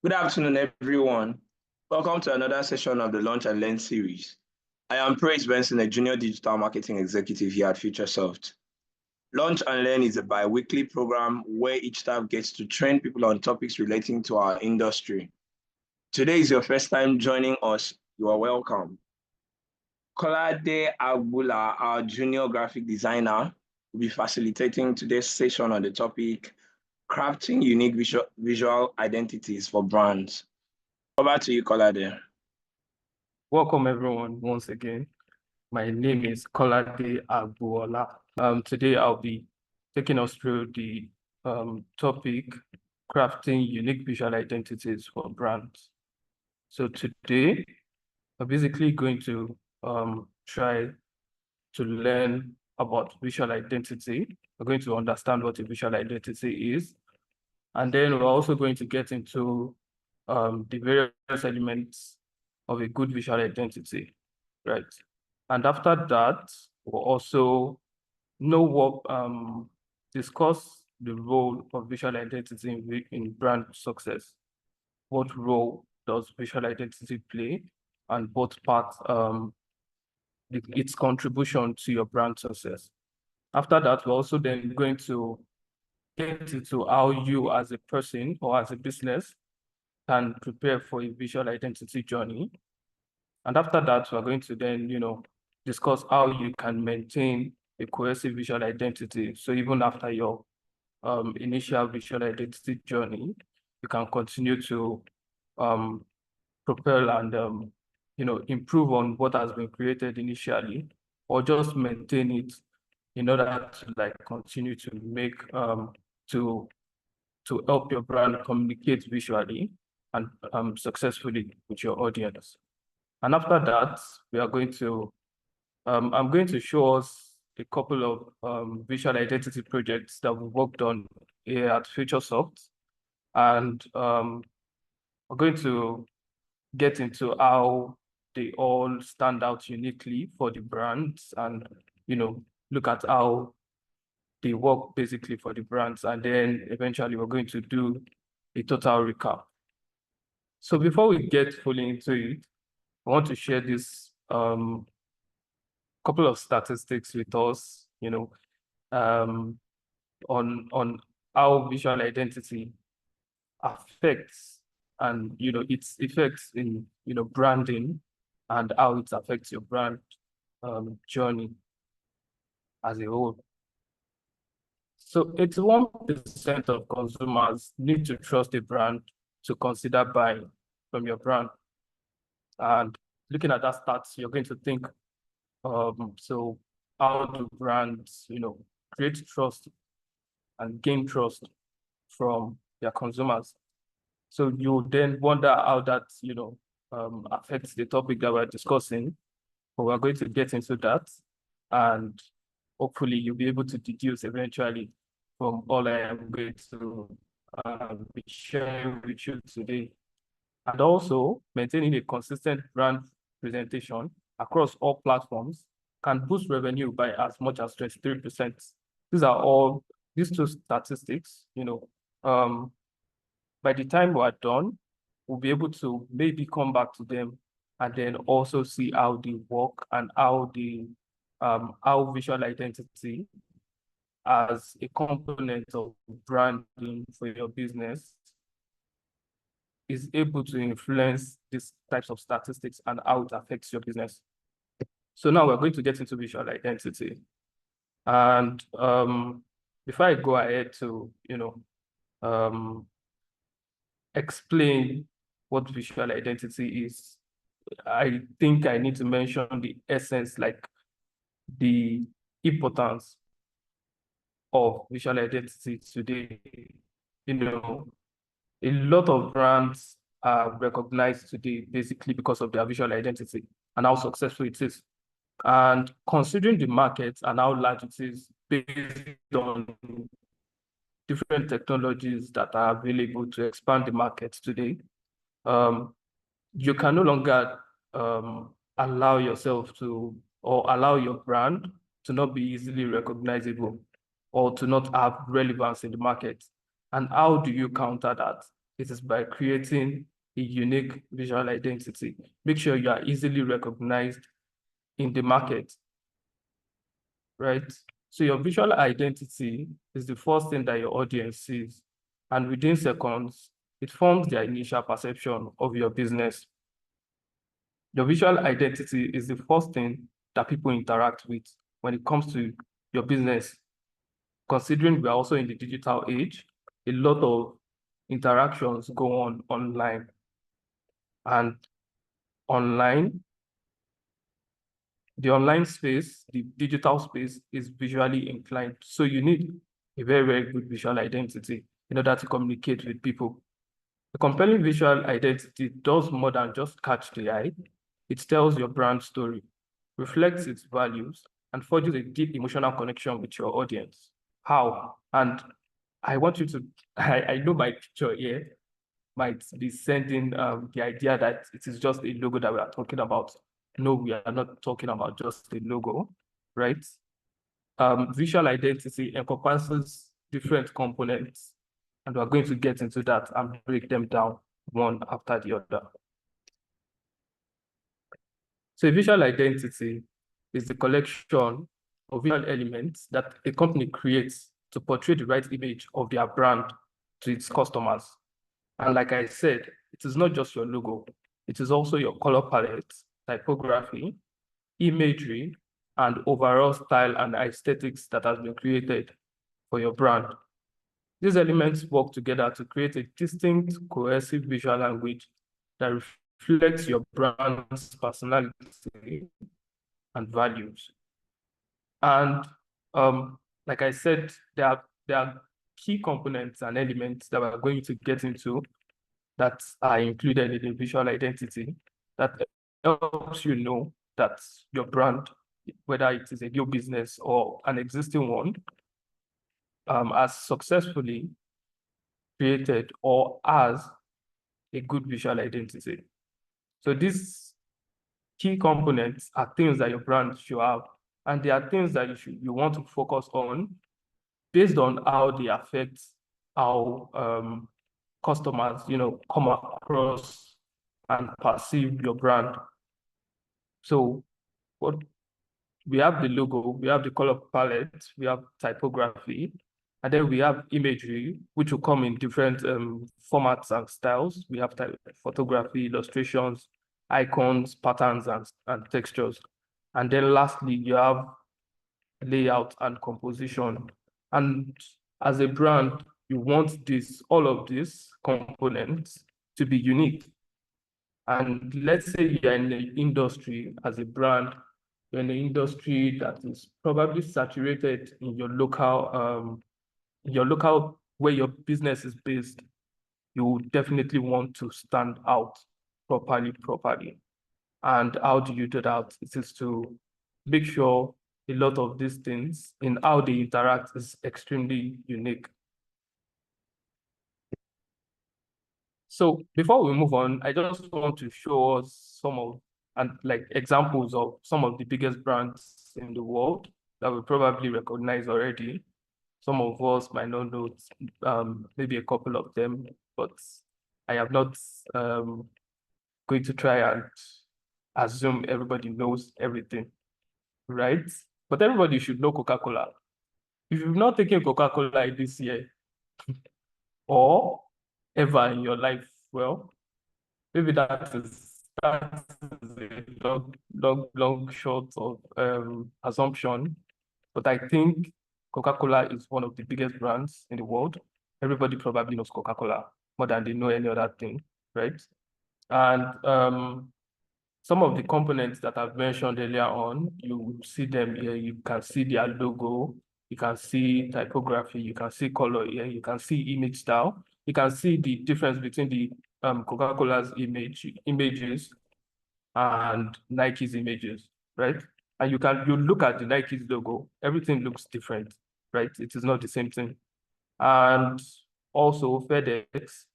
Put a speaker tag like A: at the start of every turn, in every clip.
A: Good afternoon, everyone. Welcome to another session of the Launch and Learn series. I am Praise Benson, a junior digital marketing executive here at FutureSoft. Launch and Learn is a bi-weekly program where each staff gets to train people on topics relating to our industry. Today is your first time joining us. You are welcome. Kolade Agboola, our junior graphic designer, will be facilitating today's session on the topic crafting unique visual identities for brands. Over to you, Kolade.
B: Welcome everyone once again. My name is Kolade Agboola. Today I'll be taking us through the topic crafting unique visual identities for brands. So today we're basically going to try to learn about visual identity. We're going to understand what a visual identity is, and then we're also going to get into the various elements of a good visual identity, right? And after that, we'll also discuss the role of visual identity in brand success. What role does visual identity play, and what part its contribution to your brand success. After that, we're also then going to get into how you as a person or as a business can prepare for a visual identity journey. And after that, we're going to then, discuss how you can maintain a cohesive visual identity. So even after your initial visual identity journey, you can continue to propel and, improve on what has been created initially, or just maintain it in order to continue to make, to help your brand communicate visually and successfully with your audience. And after that, we are going to, I'm going to show us a couple of visual identity projects that we worked on here at FutureSoft. And we're going to get into how they all stand out uniquely for the brands and, look at how they work basically for the brands. And then eventually we're going to do a total recap. So before we get fully into it, I want to share this couple of statistics with us, on how visual identity affects and its effects in branding and how it affects your brand journey as a whole. So 81% of consumers need to trust a brand to consider buying from your brand. And looking at that stats, you're going to think, so how do brands, create trust and gain trust from their consumers? So you then wonder how that, affects the topic that we're discussing, but we're going to get into that. And hopefully you'll be able to deduce eventually from all I am going to be sharing with you today. And also, maintaining a consistent brand presentation across all platforms can boost revenue by as much as 23%. These two statistics, by the time we're done, we'll be able to maybe come back to them and then also see how they work and how visual identity as a component of branding for your business is able to influence these types of statistics and how it affects your business. So now we're going to get into visual identity. And before I go ahead to, explain what visual identity is, I think I need to mention the essence, like the importance of visual identity today. A lot of brands are recognized today basically because of their visual identity and how successful it is. And considering the market and how large it is based on different technologies that are available to expand the market today, you can no longer allow yourself to, or allow your brand to not be easily recognizable or to not have relevance in the market. And how do you counter that? it is by creating a unique visual identity. Make sure you are easily recognized in the market, right? So your visual identity is the first thing that your audience sees. And within seconds, it forms their initial perception of your business. Your visual identity is the first thing that people interact with when it comes to your business. Considering we are also in the digital age, a lot of interactions go on online. And online, the online space, the digital space is visually inclined. So you need a very, very good visual identity in order to communicate with people. A compelling visual identity does more than just catch the eye. It tells your brand story, reflects its values, and forges a deep emotional connection with your audience. How? And I want you to, I know my picture here might be sending the idea that it is just a logo that we are talking about. No, we are not talking about just a logo, right? Visual identity encompasses different components, and we're going to get into that and break them down one after the other. So visual identity is the collection of visual elements that a company creates to portray the right image of their brand to its customers. And like I said, it is not just your logo, it is also your color palette, typography, imagery, and overall style and aesthetics that has been created for your brand. These elements work together to create a distinct, cohesive visual language that reflects your brand's personality and values. And like I said, there are key components and elements that we're going to get into that are included in the visual identity that helps you know that your brand, whether it is a new business or an existing one, has successfully created or has a good visual identity. So these key components are things that your brand should have, and they are things that you want to focus on based on how they affect how customers, come across and perceive your brand. So what we have the logo, we have the color palette, we have typography, and then we have imagery, which will come in different formats and styles. We have photography, illustrations, icons, patterns, and textures. And then lastly, you have layout and composition. And as a brand, you want all of these components to be unique. And let's say you're in the industry as a brand, you're in the industry that is probably saturated in your local where your business is based, you definitely want to stand out properly. And how do you do that? It is to make sure a lot of these things in how they interact is extremely unique. So before we move on, I just want to show us examples of some of the biggest brands in the world that we probably recognize already. Some of us might not know maybe a couple of them, but I am not going to try and assume everybody knows everything, right? But everybody should know Coca-Cola. If you've not taken Coca-Cola this year or ever in your life, well, maybe that is a long short of assumption. But I think Coca-Cola is one of the biggest brands in the world. Everybody probably knows Coca-Cola more than they know any other thing, right? And some of the components that I've mentioned earlier on, you see them here. You can see their logo, you can see typography, you can see color here, you can see image style, you can see the difference between the Coca-Cola's images and Nike's images, right? And you look at the Nike's logo, everything looks different, right? It is not the same thing. And also FedEx,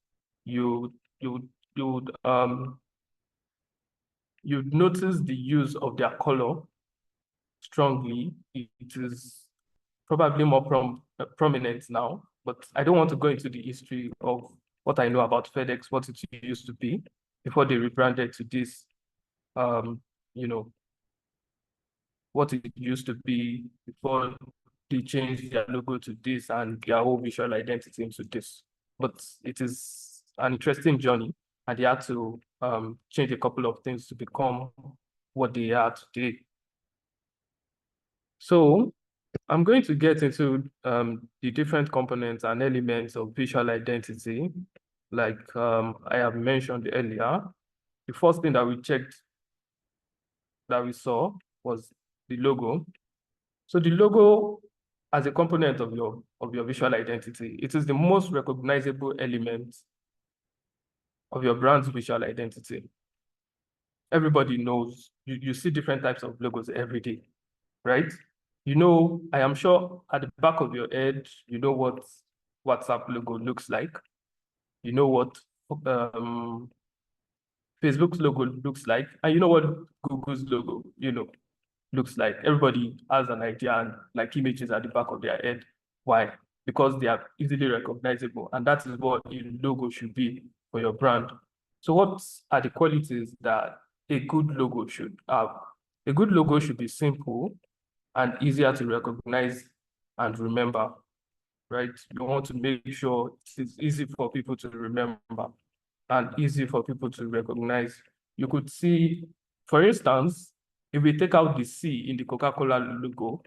B: you notice the use of their color strongly. It is probably more prominent now, but I don't want to go into the history of what I know about FedEx, what it used to be before they rebranded to this, you know, what it used to be before they changed their logo to this and their whole visual identity into this. But it is an interesting journey, and they had to change a couple of things to become what they are today. So I'm going to get into the different components and elements of visual identity. Like I have mentioned earlier, the first thing that we checked, that we saw, was the logo. So the logo as a component of your visual identity, it is the most recognizable element of your brand's visual identity. Everybody knows, you see different types of logos every day, right? You know, I am sure at the back of your head, you know what WhatsApp logo looks like. You know what Facebook's logo looks like, and you know what Google's logo, looks like. Everybody has an idea and like images at the back of their head. Why? Because they are easily recognizable, and that is what a logo should be for your brand. So what are the qualities that a good logo should have? A good logo should be simple and easier to recognize and remember, right? You want to make sure it's easy for people to remember and easy for people to recognize. You could see, for instance, if we take out the C in the Coca-Cola logo,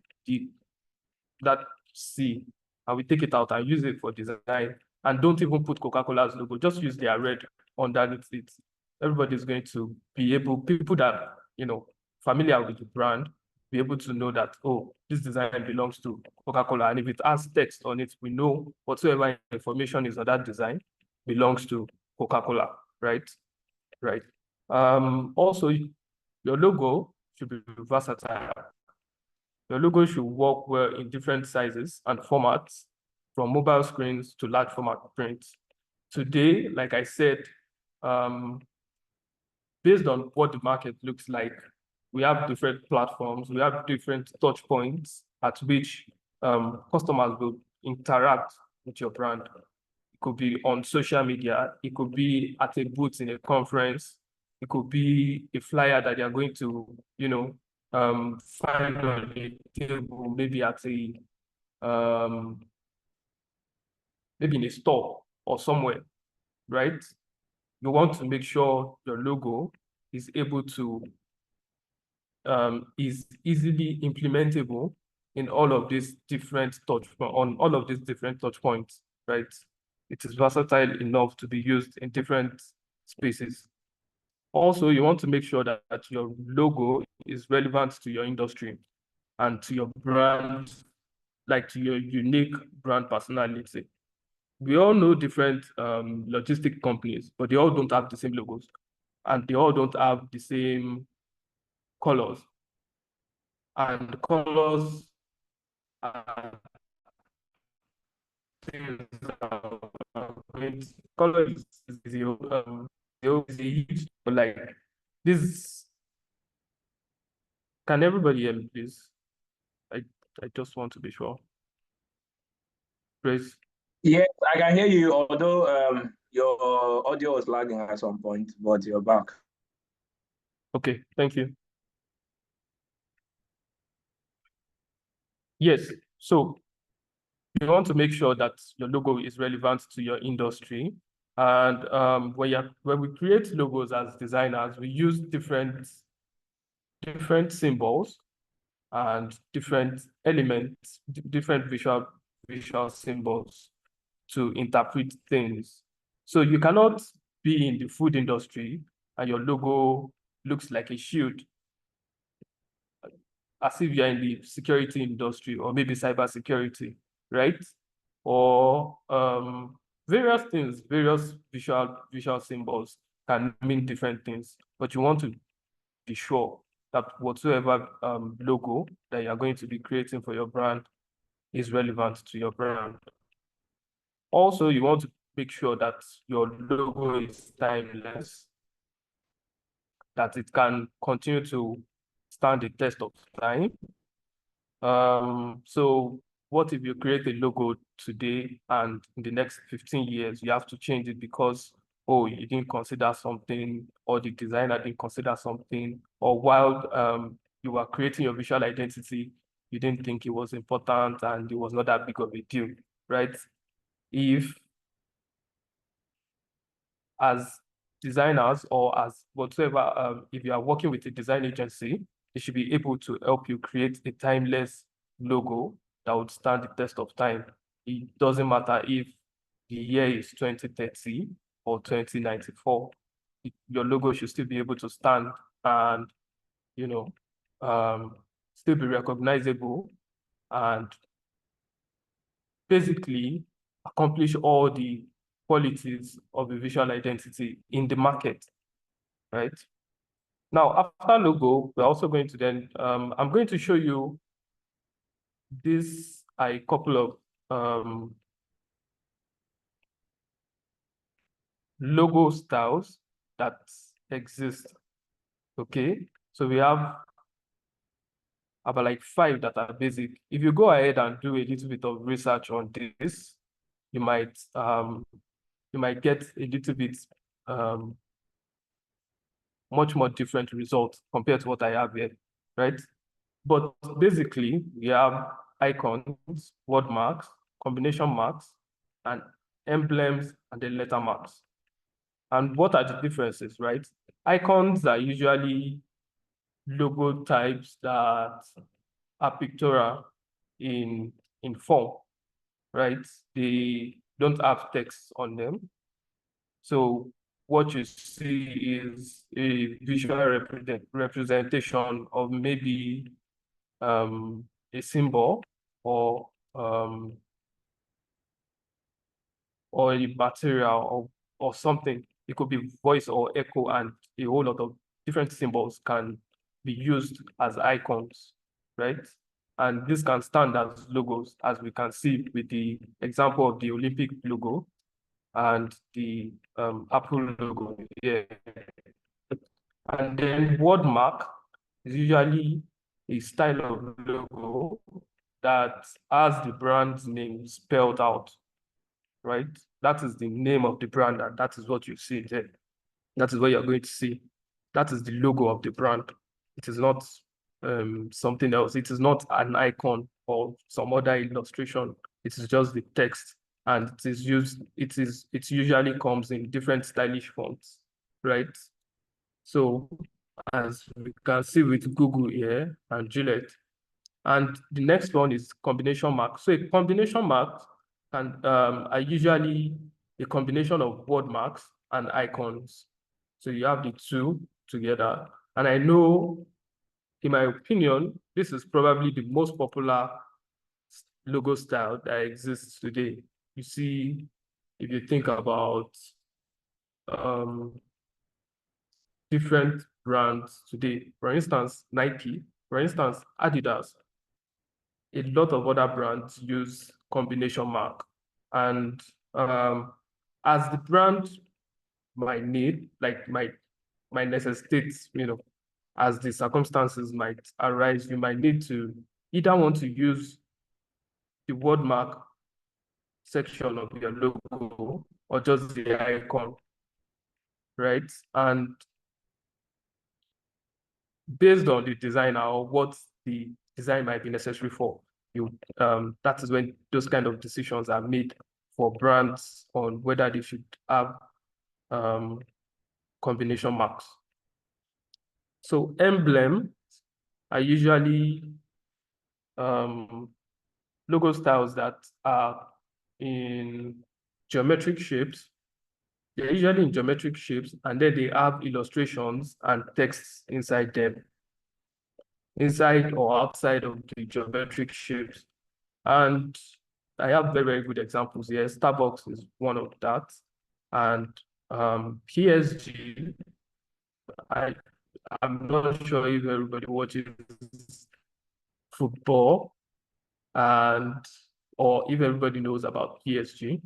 B: that C, and we take it out and use it for design, and don't even put Coca-Cola's logo, just use their red underneath it. Everybody's going to be able, people that, familiar with the brand, be able to know that, oh, this design belongs to Coca-Cola. And if it has text on it, we know whatsoever information is on that design belongs to Coca-Cola, right? Right. Also, your logo should be versatile. Your logo should work well in different sizes and formats, from mobile screens to large format prints. Today, like I said, based on what the market looks like, we have different platforms, we have different touch points at which customers will interact with your brand. It could be on social media, it could be at a booth in a conference, it could be a flyer that you're going to, find on a table, maybe at a maybe in a store or somewhere, right? You want to make sure your logo is able to is easily implementable in all of these different touch points, right? It is versatile enough to be used in different spaces. Also, you want to make sure that your logo is relevant to your industry and to your brand, like to your unique brand personality. We all know different logistic companies, but they all don't have the same logos, and they all don't have the same colors. And colors are things color is a huge, but like this. Can everybody hear me, please? I just want to be sure. Grace.
A: Yes, I can hear you, although your audio was lagging at some point, but you're back.
B: Okay, thank you. Yes, so you want to make sure that your logo is relevant to your industry. And when we create logos as designers, we use different symbols and different elements, different visual symbols to interpret things. So you cannot be in the food industry and your logo looks like a shield, as if you're in the security industry or maybe cybersecurity, right? Or various things, various visual symbols can mean different things, but you want to be sure that whatsoever logo that you're going to be creating for your brand is relevant to your brand. Also, you want to make sure that your logo is timeless, that it can continue to stand the test of time. So what if you create a logo today, and in the next 15 years, you have to change it because, oh, you didn't consider something, or the designer didn't consider something, or while you were creating your visual identity, you didn't think it was important and it was not that big of a deal, right? If as designers or as whatsoever, if you are working with a design agency, they should be able to help you create a timeless logo that would stand the test of time. It doesn't matter if the year is 2030 or 2094, your logo should still be able to stand and, you know, still be recognizable and basically accomplish all the qualities of a visual identity in the market, right? Now, after logo, we're also going to then, I'm going to show you this, a couple of logo styles that exist, okay? So we have about like 5 that are basic. If you go ahead and do a little bit of research on this, you might get a little bit much more different results compared to what I have here, right? But basically, we have icons, word marks, combination marks, and emblems, and then letter marks. And what are the differences, right? Icons are usually logo types that are pictorial in form, right? They don't have text on them. So what you see is a visual representation of maybe a symbol or a material or something. It could be voice or echo, and a whole lot of different symbols can be used as icons, right? And this can stand as logos, as we can see with the example of the Olympic logo and the Apple logo here. And then word mark is usually a style of logo that has the brand's name spelled out, right? That is the name of the brand, and that is what you see there. That is what you're going to see. That is the logo of the brand. It is not something else. It is not an icon or some other illustration. It is just the text, and it is used. It usually comes in different stylish fonts, right? So as we can see with Google here and Gillette. And the next one is combination mark. So a combination mark are usually a combination of word marks and icons. So you have the two together. And I know, in my opinion, this is probably the most popular logo style that exists today. You see, if you think about different brands today, for instance, Nike, for instance, Adidas, a lot of other brands use combination mark. And as the brand might need, like might necessitate, as the circumstances might arise, you might need to either want to use the word mark section of your logo or just the icon, right? And based on the designer or what the design might be necessary for, that is when those kind of decisions are made for brands on whether they should have combination marks. So emblems are usually logo styles that are in geometric shapes. They're usually in geometric shapes, and then they have illustrations and texts inside them, inside or outside of the geometric shapes. And I have very, very good examples here. Starbucks is one of that. And PSG, I'm not sure if everybody watches football or if everybody knows about PSG.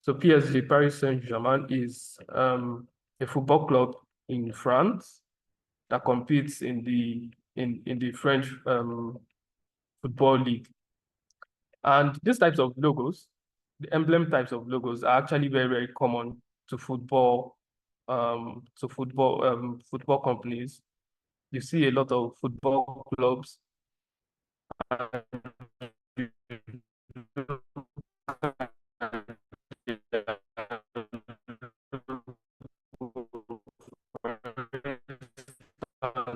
B: So PSG, Paris Saint-Germain, is a football club in France that competes in the French football league. And these types of logos the emblem types of logos are actually very, very common to football companies. You see a lot of football clubs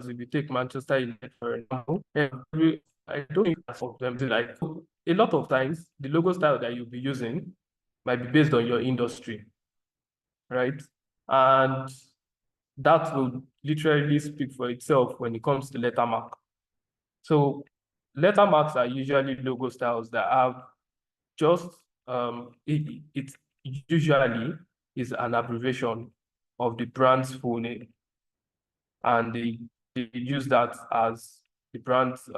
B: if you take Manchester United, for example, I don't think that's of them. Like a lot of times, the logo style that you'll be using might be based on your industry, right? And that will literally speak for itself when it comes to lettermark. So lettermarks are usually logo styles that have just it usually is an abbreviation of the brand's full name, and they use that as the brand's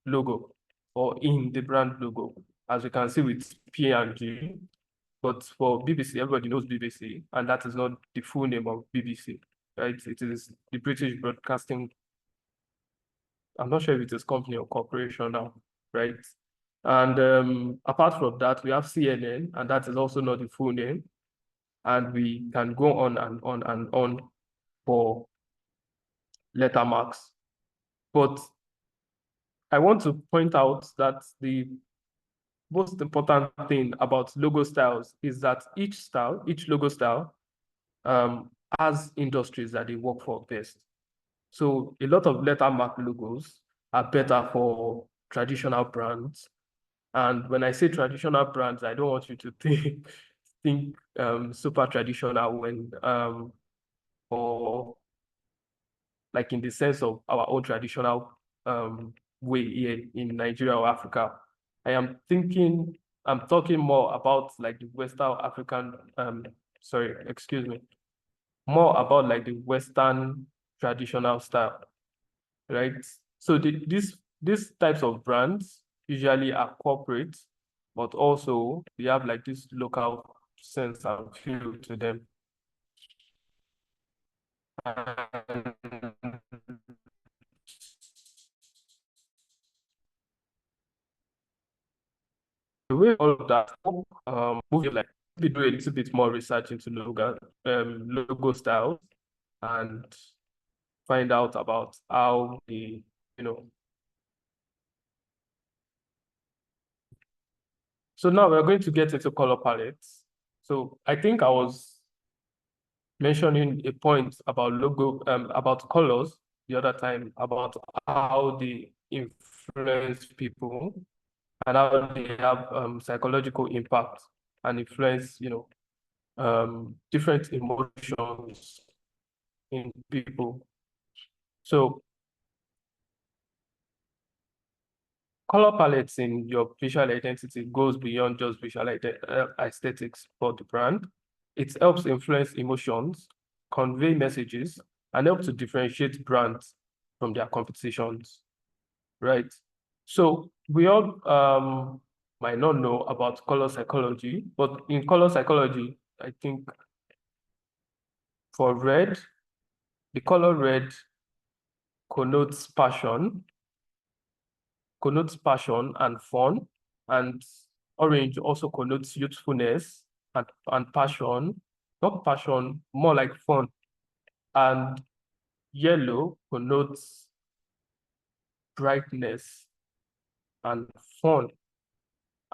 B: logo or in the brand logo, as we can see with P&G. But for BBC, everybody knows BBC, and that is not the full name of BBC, right? It is the British Broadcasting. I'm not sure if it is company or corporation now, right? And apart from that, we have CNN, and that is also not the full name. And we can go on and on and on for lettermarks. But I want to point out that the most important thing about logo styles is that each logo style, has industries that they work for best. So a lot of lettermark logos are better for traditional brands. And when I say traditional brands, I don't want you to think super traditional when or like in the sense of our own traditional way here in Nigeria or Africa. I'm talking more about like the Western African, more about like the Western traditional style, right? So these types of brands usually are corporate, but also they have like this local sense and feel to them. And the way all of that movie, like we do a little bit more research into logo styles and find out about how they, So now we're going to get into color palettes. So I think I was mentioning a point about about colors the other time, about how they influence people and how they have psychological impact and influence, different emotions in people. So color palettes in your visual identity goes beyond just visual aesthetics for the brand. It helps influence emotions, convey messages, and help to differentiate brands from their competitions, right? So we all might not know about color psychology, but in color psychology, I think for red, the color red connotes passion and fun, and orange also connotes youthfulness and passion, not passion, more like fun. And yellow connotes brightness and fun.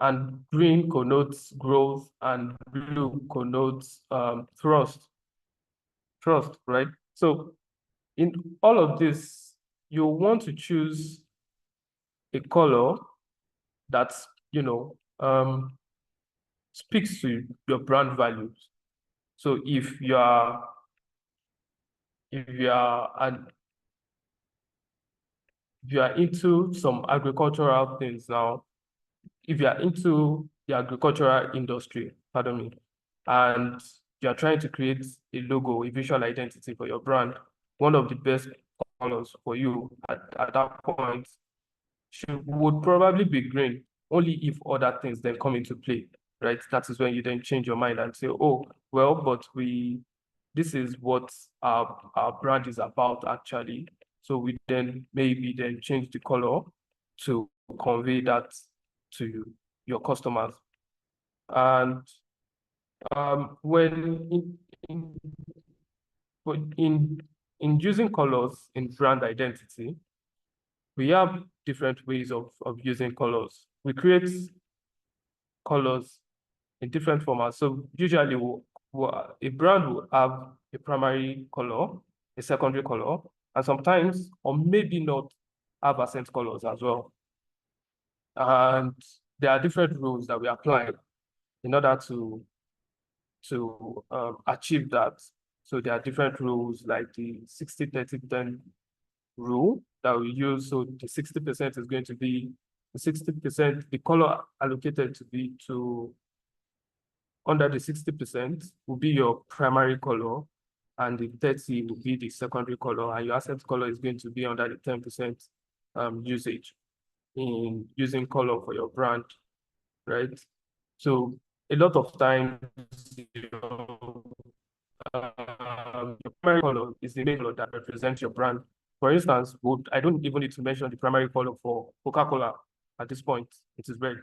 B: And green connotes growth, and blue connotes trust, right? So in all of this, you want to choose a color that's, speaks to your brand values. So if you are into some agricultural things now, if you are into the agricultural industry, pardon me, and you are trying to create a logo, a visual identity for your brand, one of the best colors for you at that point would probably be green, only if other things then come into play, right? That is when you then change your mind and say, oh, well, but this is what our brand is about actually. So we then maybe then change the color to convey that to your customers. And when in using colors in brand identity, we have different ways of using colors. We create colors in different formats. So usually a brand will have a primary color, a secondary color, and sometimes, or maybe not, have accent colors as well. And there are different rules that we apply in order to achieve that. So there are different rules like the 60-30-10 rule that we use. So the 60% is going to be the 60%, the color allocated to be to under the 60% will be your primary color, and the 30 will be the secondary color, and your accent color is going to be under the 10% usage in using color for your brand, right? So a lot of times your primary color is the main color that represents your brand. For instance, I don't even need to mention the primary color for Coca-Cola at this point. It is red,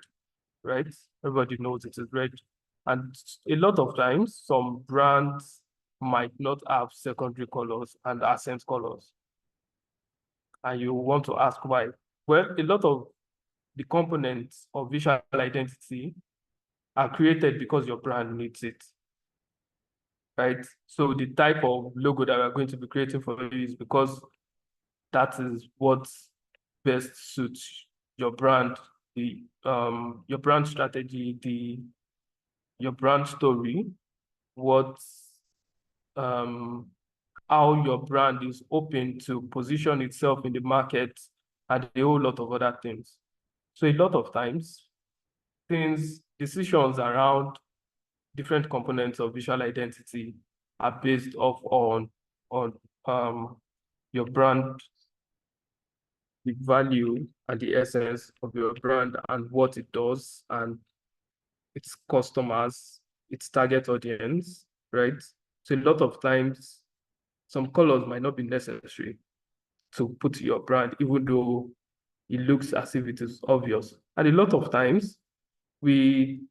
B: right? Everybody knows it is red. And a lot of times, some brands might not have secondary colors and accent colors. And you want to ask why. Well, a lot of the components of visual identity are created because your brand needs it, right? So the type of logo that we're going to be creating for you is because that is what best suits your brand, your brand strategy, your brand story, what how your brand is open to position itself in the market, and a whole lot of other things. So a lot of times, decisions around different components of visual identity are based off on your brand, the value and the essence of your brand and what it does and its customers, its target audience, right? So a lot of times, some colors might not be necessary to put to your brand, even though it looks as if it is obvious. And a lot of times, we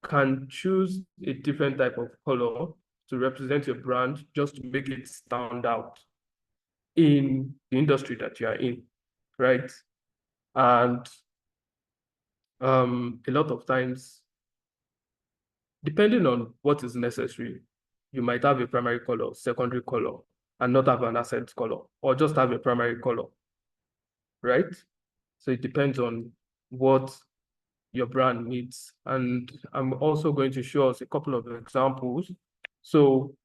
B: can choose a different type of color to represent your brand just to make it stand out in the industry that you are in, right? And a lot of times, depending on what is necessary, you might have a primary color, secondary color, and not have an accent color, or just have a primary color, right? So it depends on what your brand needs. And I'm also going to show us a couple of examples. So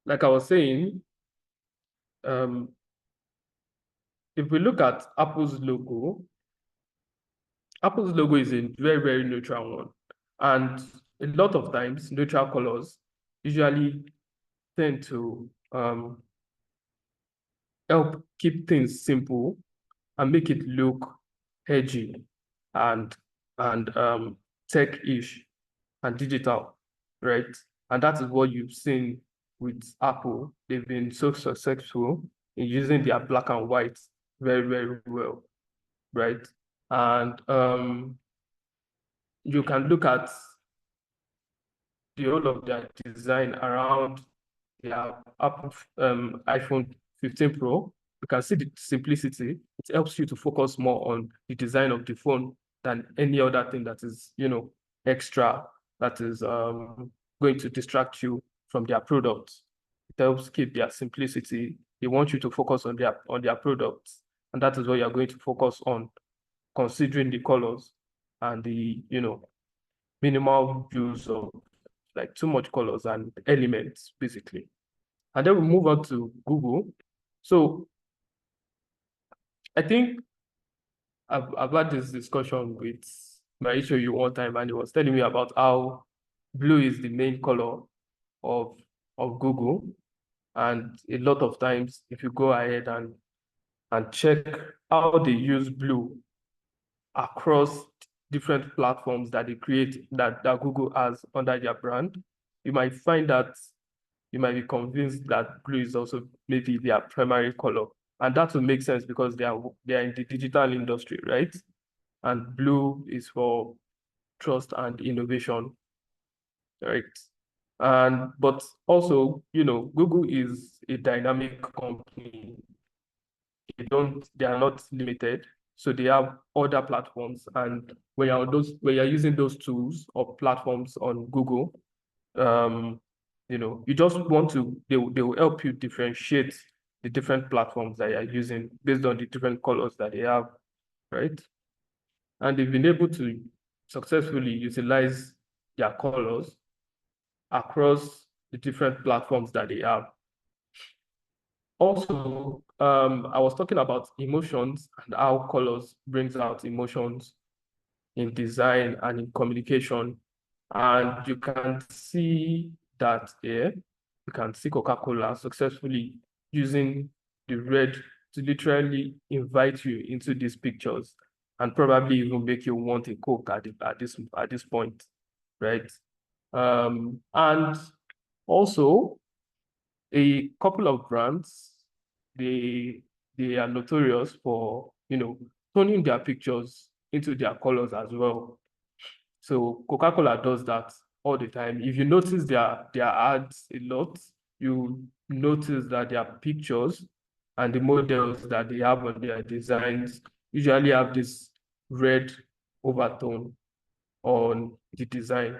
B: like I was saying, if we look at Apple's logo is a very, very neutral one. And a lot of times, neutral colors usually tend to help keep things simple and make it look edgy and tech-ish and digital, right? And that is what you've seen with Apple. They've been so successful in using their black and white very, very well, right? And you can look at the whole of their design around their Apple iPhone 15 Pro. You can see the simplicity. It helps you to focus more on the design of the phone than any other thing that is, extra, that is going to distract you from their products. It helps keep their simplicity. They want you to focus on their products, and that is what you're going to focus on, considering the colors and the minimal use of like too much colors and elements, basically. And then we move on to Google. So I think I've had this discussion with my HOU one time, and he was telling me about how blue is the main color of Google. And a lot of times, if you go ahead and check how they use blue across different platforms that they create, that Google has under their brand, you might find that you might be convinced that blue is also maybe their primary color. And that will make sense because they are in the digital industry, right? and blue is for trust and innovation, right? And but also, Google is a dynamic company. They are not limited. So they have other platforms. And when you're using those tools or platforms on Google, you just want to, they will help you differentiate the different platforms that you're using based on the different colors that they have, right? And they've been able to successfully utilize their colors across the different platforms that they have. Also, I was talking about emotions and how colors brings out emotions in design and in communication. And you can see that here. You can see Coca-Cola successfully using the red to literally invite you into these pictures and probably even make you want a Coke at this point, right? And also a couple of brands, they are notorious for turning their pictures into their colors as well. So Coca-Cola does that all the time. If you notice their ads a lot, you notice that their pictures and the models that they have on their designs usually have this red overtone on the design,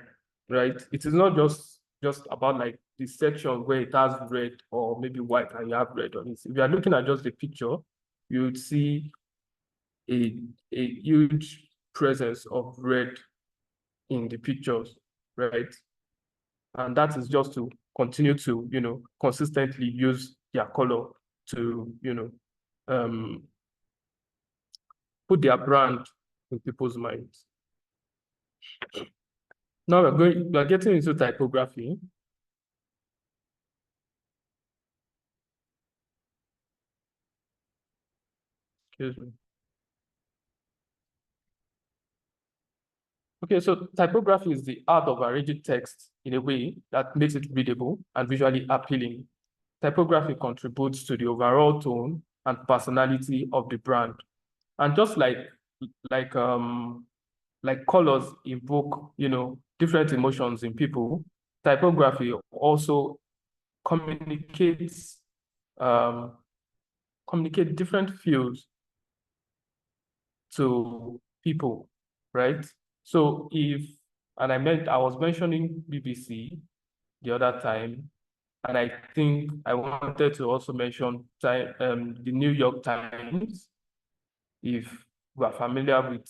B: right? It is not just about like the section where it has red or maybe white and you have red on it. If you are looking at just the picture, you would see a huge presence of red in the pictures, right? And that is just to continue to, consistently use their color to, put their brand in people's minds. Now we're getting into typography. Excuse me. Okay, so typography is the art of arranging text in a way that makes it readable and visually appealing. Typography contributes to the overall tone and personality of the brand. And just like colors evoke, different emotions in people, typography also communicates communicate different feels to people, right? So I was mentioning BBC the other time, and I think I wanted to also mention the New York Times. If you are familiar with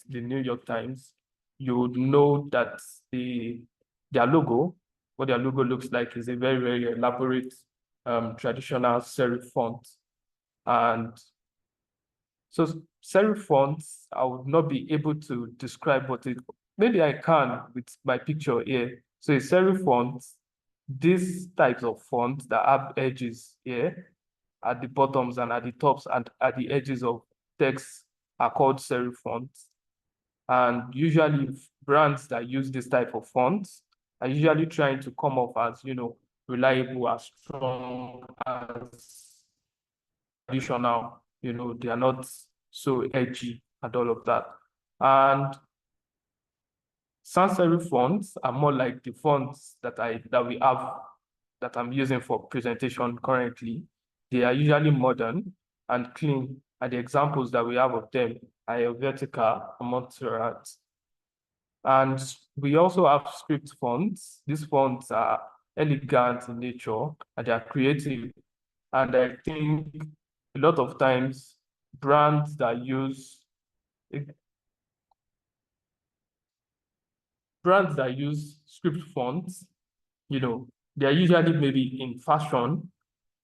B: the New York Times, you would know that their logo, what their logo looks like, is a very, very elaborate traditional serif font. And so serif fonts, I would not be able to describe maybe I can with my picture here. So a serif font, these types of fonts that have edges here at the bottoms and at the tops and at the edges of text are called serif fonts. And usually brands that use this type of fonts are usually trying to come off as, reliable, as strong, as traditional, they are not so edgy and all of that. And sans serif fonts are more like the fonts that I'm using for presentation currently. They are usually modern and clean, and the examples that we have of them are Helvetica and Montserrat. And we also have script fonts. These fonts are elegant in nature and they are creative. And I think a lot of times brands that use script fonts, they are usually maybe in fashion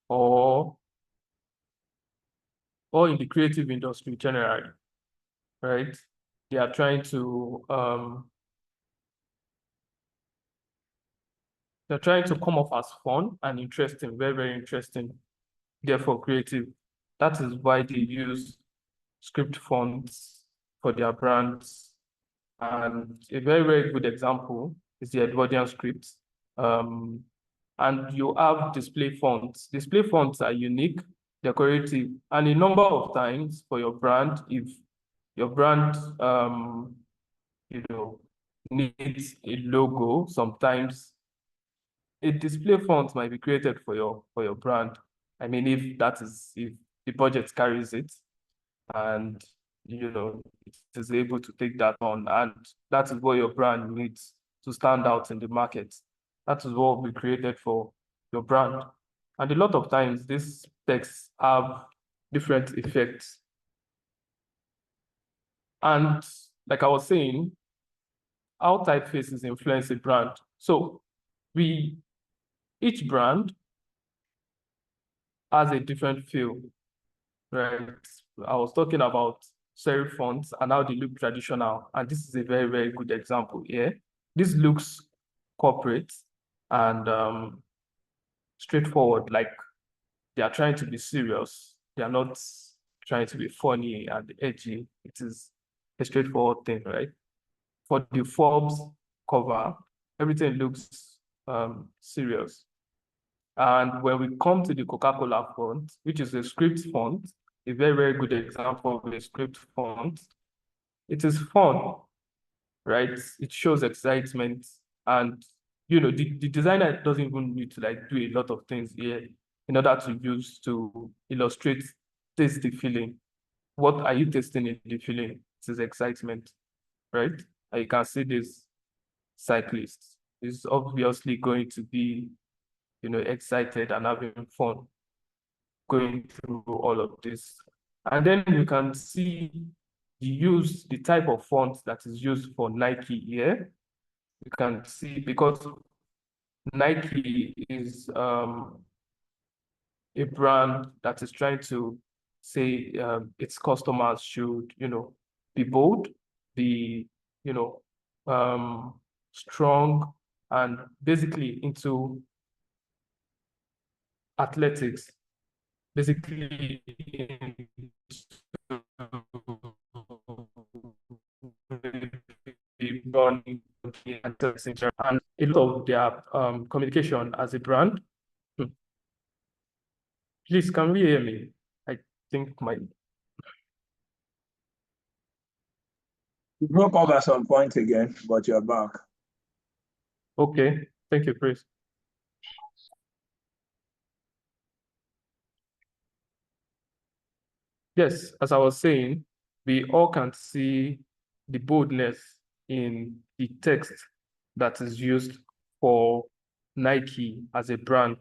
B: or in the creative industry generally, right? They are trying to come off as fun and interesting, very, very interesting, therefore creative. That is why they use script fonts for their brands. And a very, very good example is the Edwardian script. And you have display fonts. Display fonts are unique, decorative, and a number of times for your brand, if your brand, needs a logo. Sometimes a display font might be created for your brand. I mean, if the budget carries it, and it is able to take that on, and that is what your brand needs to stand out in the market. That is what we created for your brand. And a lot of times these texts have different effects. And like I was saying, how typefaces influence a brand. So each brand has a different feel, right? I was talking about serif fonts and how they look traditional, and this is a very, very good example here. This looks corporate and straightforward, like they are trying to be serious. They are not trying to be funny and edgy. It is a straightforward thing, right? For the Forbes cover, everything looks serious. And when we come to the Coca-Cola font, which is a script font, a very, very good example of a script font, it is fun, right? It shows excitement. And, the designer doesn't even need to do a lot of things here in order to illustrate, taste the feeling. What are you tasting in the feeling? It is excitement, right? And you can see this cyclist is obviously going to be excited and having fun going through all of this. And then you can see the type of font that is used for Nike here. You can see because Nike is a brand that is trying to say its customers should, be bold, be, strong, and basically into athletics, basically running and a lot of their communication as a brand. Please, can we hear me? I think
A: You broke up at some point again, but you're back.
B: Okay, thank you, Chris. Yes, as I was saying, we all can see the boldness in the text that is used for Nike as a brand,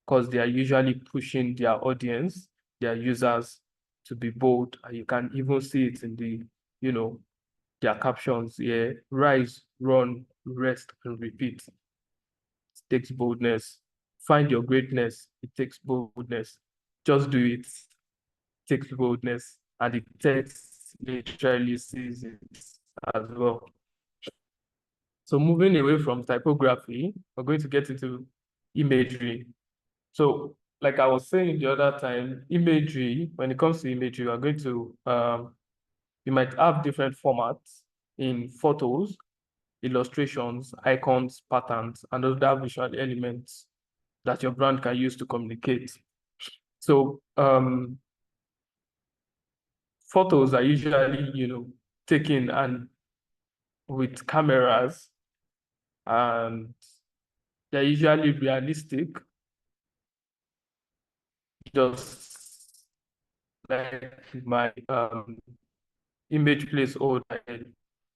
B: because they are usually pushing their audience, their users, to be bold. And you can even see it in their captions here: rise, run, rest, and repeat. It takes boldness. Find your greatness. It takes boldness. Just do it. Takes boldness, and the text literally sees it as well. So moving away from typography, we're going to get into imagery. So like I was saying the other time, imagery, when it comes to imagery, we're going to, you might have different formats in photos, illustrations, icons, patterns, and other visual elements that your brand can use to communicate. So photos are usually, taken and with cameras, and they're usually realistic, just like my image placeholder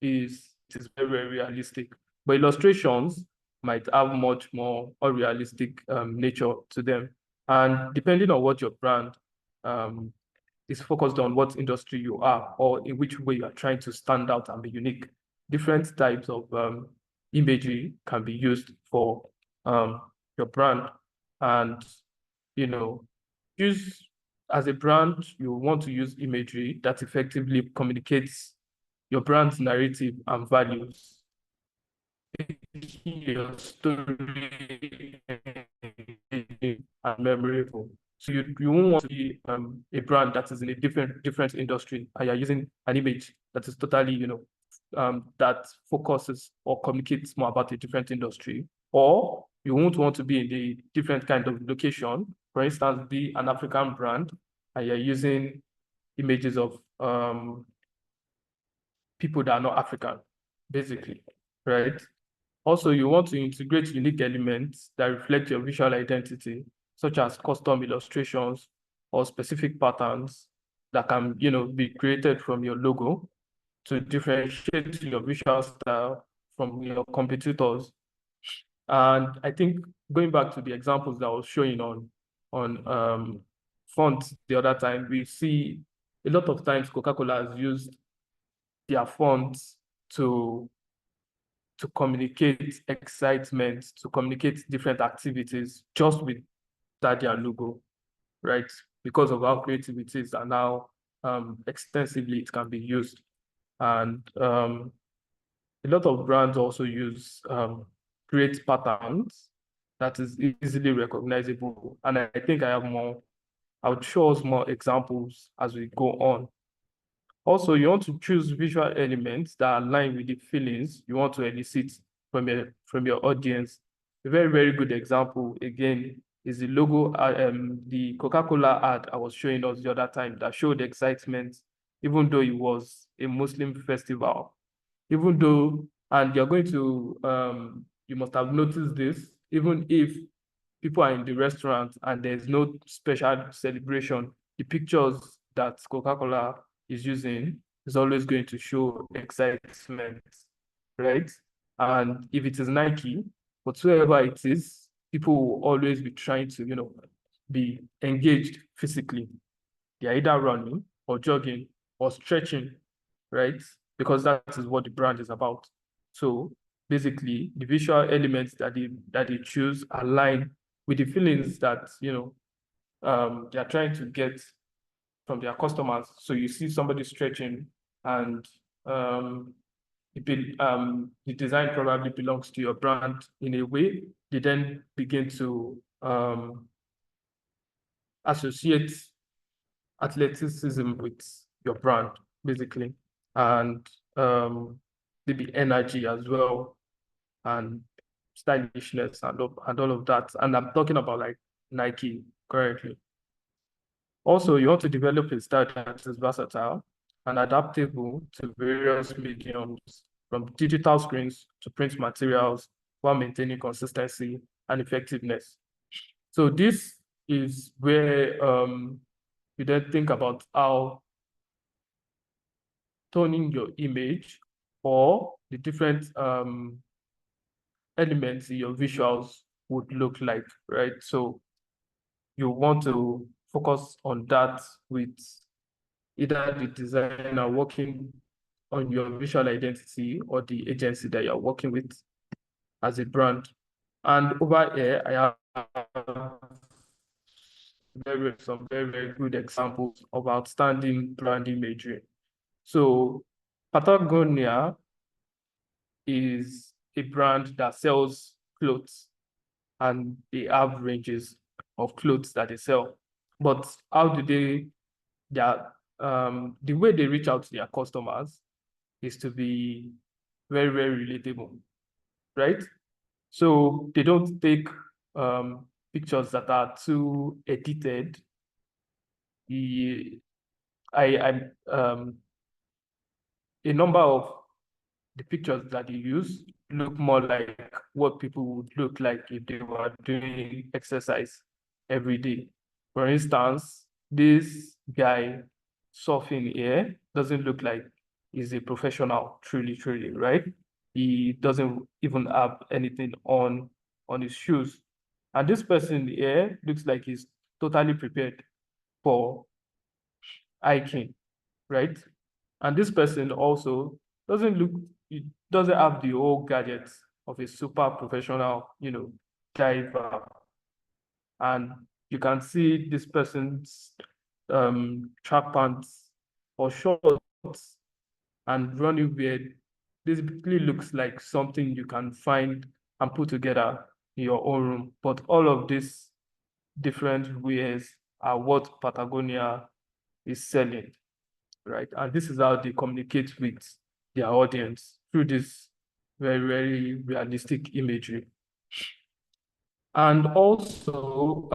B: is very, very realistic. But illustrations might have much more unrealistic nature to them. And depending on what your brand is focused on, what industry you are, or in which way you are trying to stand out and be unique, different types of imagery can be used for your brand. And, use as a brand, you want to use imagery that effectively communicates your brand's narrative and values. Your story and memorable. So you won't want to be a brand that is in a different industry, and you're using an image that is totally, that focuses or communicates more about a different industry. Or you won't want to be in a different kind of location. For instance, be an African brand, and you're using images of people that are not African, basically, right? Also, you want to integrate unique elements that reflect your visual identity, such as custom illustrations or specific patterns that can, be created from your logo to differentiate your visual style from your competitors. And I think going back to the examples that I was showing on fonts the other time, we see a lot of times Coca-Cola has used their fonts to communicate excitement, to communicate different activities just with that their logo, right? Because of how creative it is and how extensively it can be used. And a lot of brands also use create patterns that is easily recognizable. And I think I would show us more examples as we go on. Also, you want to choose visual elements that align with the feelings you want to elicit from your audience. A very, very good example, again, is the logo, the Coca-Cola ad I was showing us the other time that showed excitement, even though it was a Muslim festival. Even though, and you're going to, you must have noticed this, even if people are in the restaurant and there's no special celebration, the pictures that Coca-Cola is using is always going to show excitement, right? And if it is Nike, whatsoever it is, people will always be trying to, be engaged physically. They're either running or jogging or stretching, right? Because that is what the brand is about. So basically, the visual elements that they choose align with the feelings that they are trying to get from their customers. So you see somebody stretching, and the design probably belongs to your brand in a way. They then begin to associate athleticism with your brand, basically, and maybe energy as well, and stylishness and all of that. And I'm talking about like Nike currently. Also, you want to develop a style that is versatile and adaptable to various mediums, from digital screens to print materials, while maintaining consistency and effectiveness. So this is where you then think about how toning your image or the different elements in your visuals would look like, right? So you want to focus on that with either the designer working on your visual identity or the agency that you're working with as a brand. And over here, I have some very, very good examples of outstanding brand imagery. So Patagonia is a brand that sells clothes, and they have ranges of clothes that they sell. But how do the way they reach out to their customers is to be very, very relatable, right? So they don't take pictures that are too edited. A number of the pictures that you use look more like what people would look like if they were doing exercise every day. For instance, this guy surfing here doesn't look like he's a professional, truly, right? He doesn't even have anything on his shoes. And this person here looks like he's totally prepared for hiking, right? And this person also it doesn't have the whole gadgets of a super professional, diver. And you can see this person's track pants or shorts and running wear basically looks like something you can find and put together in your own room. But all of these different wears are what Patagonia is selling, right? And this is how they communicate with their audience, through this very, very realistic imagery. And also,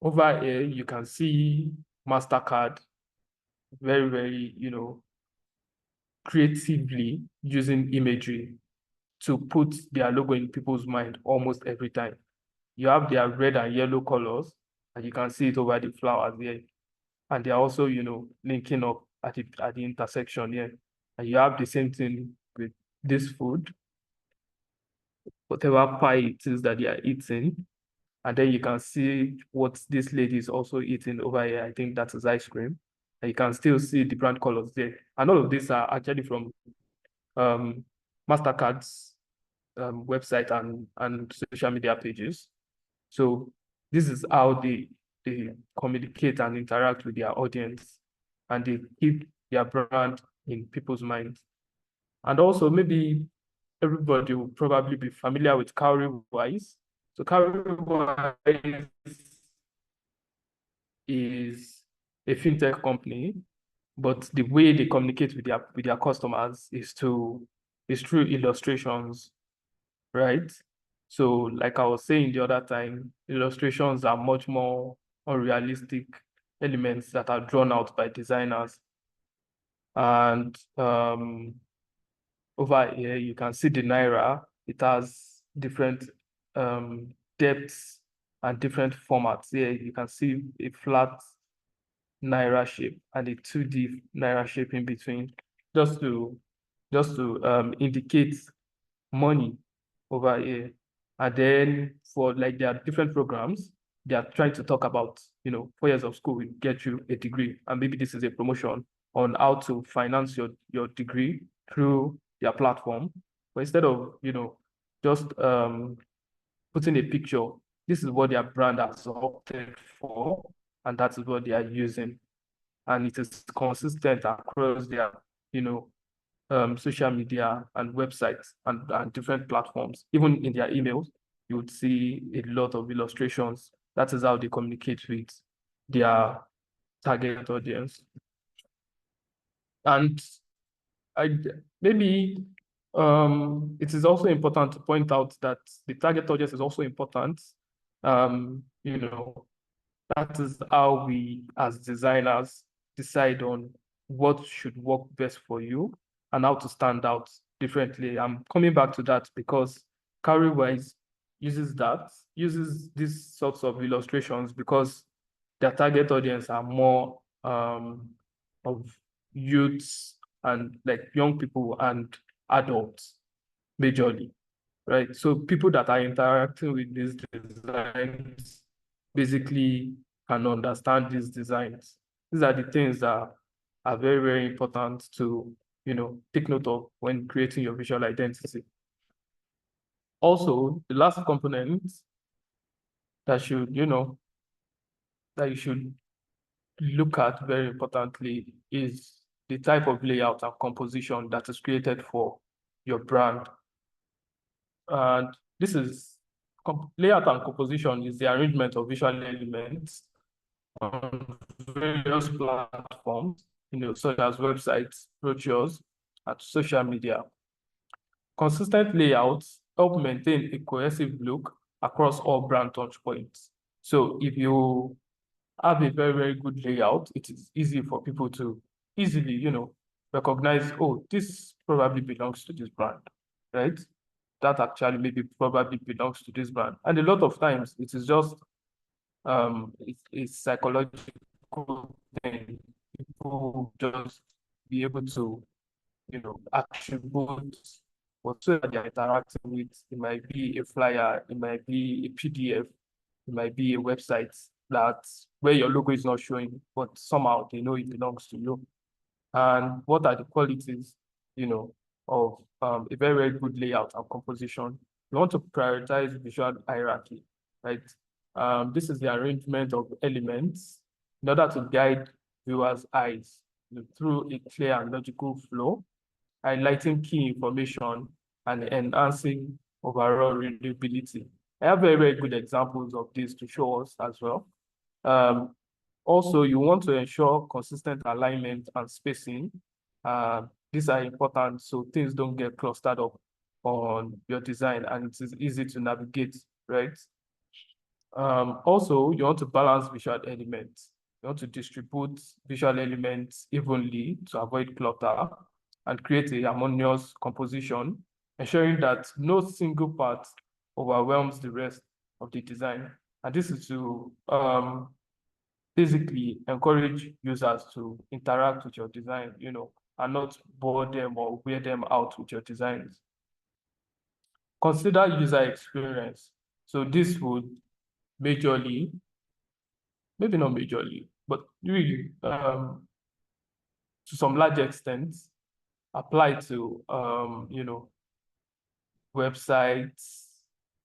B: over here, you can see MasterCard, very, very, creatively using imagery to put their logo in people's mind almost every time. You have their red and yellow colors, and you can see it over the flowers here. And they're also, linking up at the intersection here. And you have the same thing with this food, whatever pie it is that they are eating. And then you can see what this lady is also eating over here. I think that is ice cream. And you can still see the brand colors there. And all of these are actually from MasterCard's website and social media pages. So this is how they communicate and interact with their audience, and they keep their brand in people's minds. And also maybe everybody will probably be familiar with Cowrywise. So Cowrywise is a fintech company, but the way they communicate with their customers is through illustrations, right? So like I was saying the other time, illustrations are much more unrealistic elements that are drawn out by designers. And over here, you can see the Naira. It has different depths and different formats. Here you can see a flat Naira shape and a 2D Naira shape in between, just to indicate money over here. And then for like there are different programs, they are trying to talk about, 4 years of school will get you a degree. And maybe this is a promotion on how to finance your degree through their platform. But instead of, just putting a picture, this is what their brand has opted for, and that is what they are using. And it is consistent across their, social media and websites and different platforms. Even in their emails, you would see a lot of illustrations. That is how they communicate with their target audience. And maybe it is also important to point out that the target audience is also important. That is how we as designers decide on what should work best for you and how to stand out differently. I'm coming back to that because Cowrywise uses these sorts of illustrations because their target audience are more of youths and like young people and adults majorly, right? So people that are interacting with these designs basically can understand these designs. These are the things that are very, very important to, take note of when creating your visual identity. Also, the last component that you should look at very importantly is the type of layout and composition that is created for your brand. And this is layout and composition is the arrangement of visual elements on various platforms, such as websites, brochures, and social media. Consistent layouts help maintain a cohesive look across all brand touchpoints. So if you have a very, very good layout, it is easy for people to easily, recognize, oh, this probably belongs to this brand, right? That actually maybe probably belongs to this brand. And a lot of times it is just it's a psychological thing. People just be able to, attribute whatsoever they're interacting with. It might be a flyer, it might be a PDF, it might be a website that where your logo is not showing, but somehow they know it belongs to you. And what are the qualities, of a very, very good layout and composition? You want to prioritize visual hierarchy, right? This is the arrangement of elements in order to guide viewers' eyes through a clear and logical flow, highlighting key information and enhancing overall readability. I have very, very good examples of this to show us as well. Also, you want to ensure consistent alignment and spacing. These are important so things don't get clustered up on your design and it is easy to navigate, right? Also, you want to balance visual elements. You want to distribute visual elements evenly to avoid clutter and create a harmonious composition, ensuring that no single part overwhelms the rest of the design. And this is to basically encourage users to interact with your design, and not bore them or wear them out with your designs. Consider user experience. So this would majorly, maybe not majorly, but really to some large extent apply to websites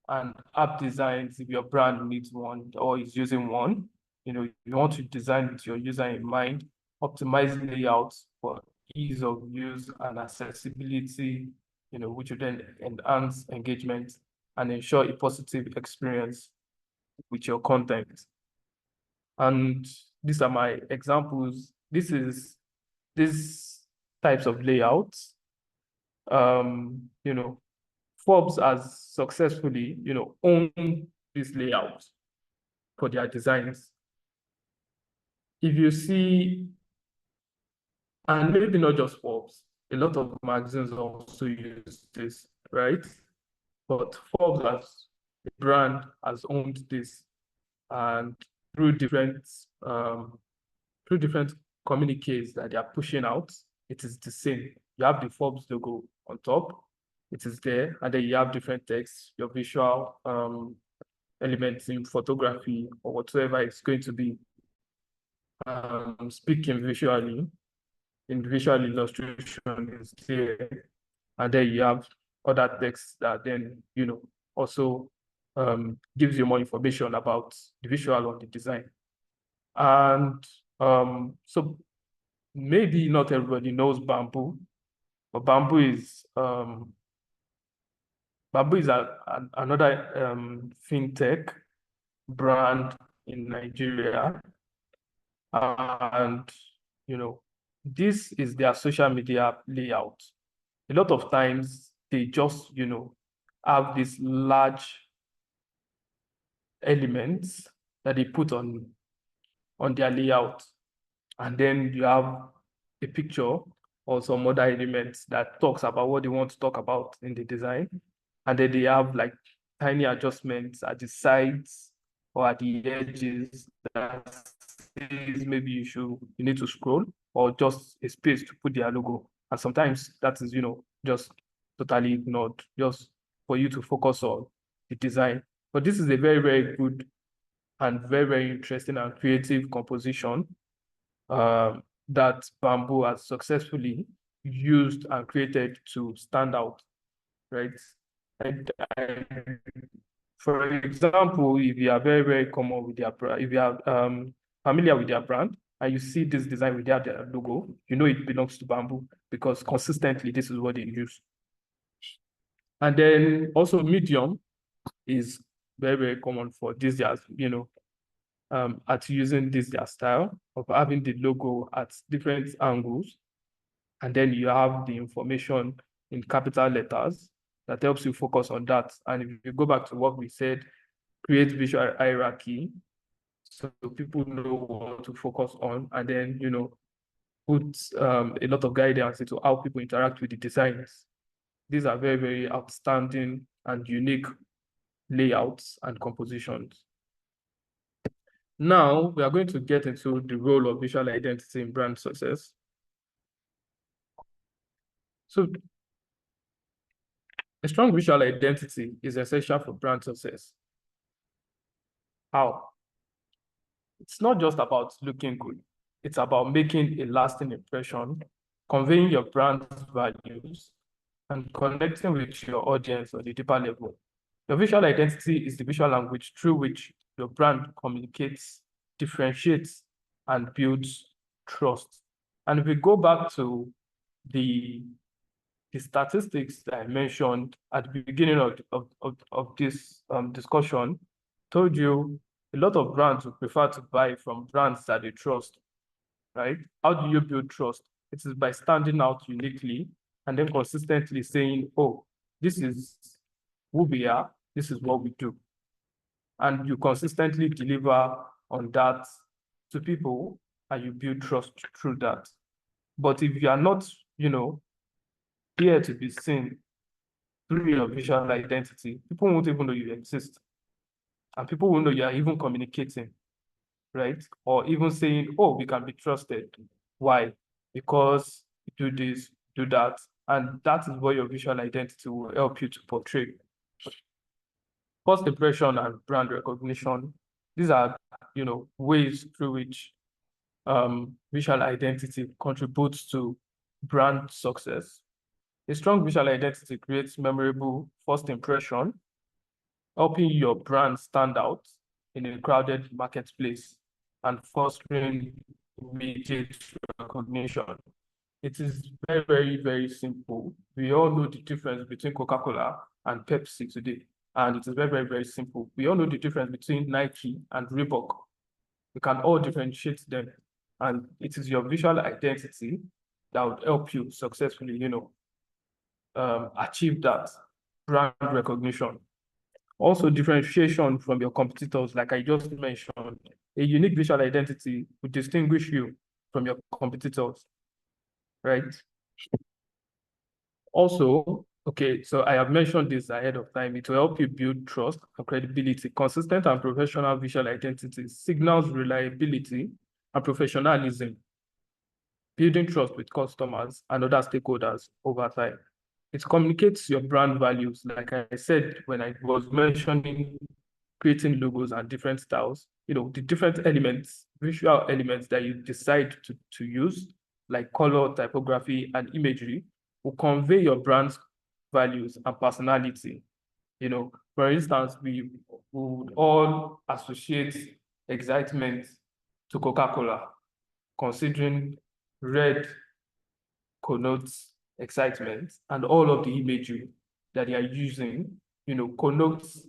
B: and app designs if your brand needs one or is using one. You want to design with your user in mind, optimize layouts for ease of use and accessibility, which will then enhance engagement and ensure a positive experience with your content. And these are my examples. These types of layouts. Forbes has successfully, owned this layout for their designs. If you see, and maybe not just Forbes, a lot of magazines also use this, right? But Forbes as a brand has owned this, and through different communiques that they are pushing out, it is the same. You have the Forbes logo on top, it is there, and then you have different text, your visual elements in photography or whatsoever it's going to be. Speaking visually, in visual illustration is there, and then you have other text that then also gives you more information about the visual or the design. And so maybe not everybody knows Bamboo, but Bamboo is another fintech brand in Nigeria, and this is their social media layout. A lot of times they just have these large elements that they put on their layout, and then you have a picture or some other elements that talks about what they want to talk about in the design, and then they have like tiny adjustments at the sides or at the edges that says maybe you need to scroll, or just a space to put their logo. And sometimes that is just totally ignored, just for you to focus on the design. But this is a very, very good and very, very interesting and creative composition that Bamboo has successfully used and created to stand out, right? And for example, if you are very, very common with if you are familiar with their brand and you see this design with their logo, it belongs to Bamboo, because consistently this is what they use. And then also Medium is very, very common for this, at using this their style of having the logo at different angles, and then you have the information in capital letters that helps you focus on that. And if you go back to what we said, create visual hierarchy so people know what to focus on, and then put a lot of guidance into how people interact with the designs. These are very, very outstanding and unique layouts and compositions. Now, we are going to get into the role of visual identity in brand success. So, a strong visual identity is essential for brand success. How? It's not just about looking good. It's about making a lasting impression, conveying your brand's values, and connecting with your audience on a deeper level. Your visual identity is the visual language through which your brand communicates, differentiates, and builds trust. And if we go back to the statistics that I mentioned at the beginning of this discussion, told you a lot of brands would prefer to buy from brands that they trust, right? How do you build trust? It is by standing out uniquely and then consistently saying, oh, this is who we are, this is what we do. And you consistently deliver on that to people, and you build trust through that. But if you are not, appear to be seen through your visual identity, people won't even know you exist. And people won't know you are even communicating, right? Or even saying, oh, we can be trusted. Why? Because you do this, do that. And that is what your visual identity will help you to portray. First impression and brand recognition. These are, ways through which visual identity contributes to brand success. A strong visual identity creates memorable first impression, helping your brand stand out in a crowded marketplace and fostering immediate recognition. It is very, very, very simple. We all know the difference between Coca-Cola and Pepsi today. And it is very, very, very simple. We all know the difference between Nike and Reebok. We can all differentiate them. And it is your visual identity that would help you successfully, achieve that brand recognition. Also, differentiation from your competitors, like I just mentioned. A unique visual identity would distinguish you from your competitors, right? Also, okay, so I have mentioned this ahead of time. It will help you build trust and credibility. Consistent and professional visual identity signals reliability and professionalism, building trust with customers and other stakeholders over time. It communicates your brand values. Like I said, when I was mentioning creating logos and different styles, the different elements, visual elements that you decide to use, like color, typography, and imagery, will convey your brand's values and personality. For instance, we would all associate excitement to Coca-Cola, considering red connotes excitement, and all of the imagery that they are using, connotes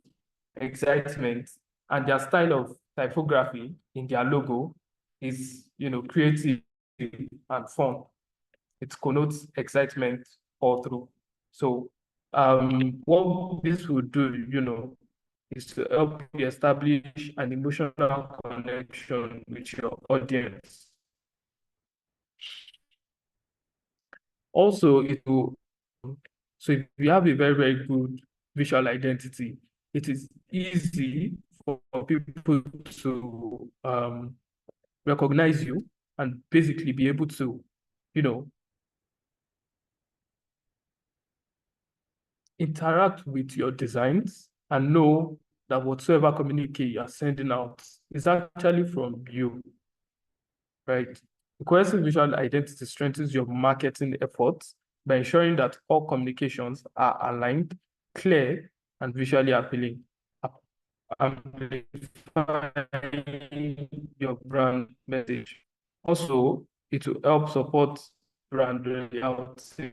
B: excitement, and their style of typography in their logo is, creative and fun. It connotes excitement all through. So what this will do, is to help you establish an emotional connection with your audience. Also, so if you have a very, very good visual identity, it is easy for people to recognize you and basically be able to, interact with your designs and know that whatsoever communique you are sending out is actually from you, right? The cohesive visual identity strengthens your marketing efforts by ensuring that all communications are aligned, clear, and visually appealing, amplifying your brand message. Also, it will help support brand reality.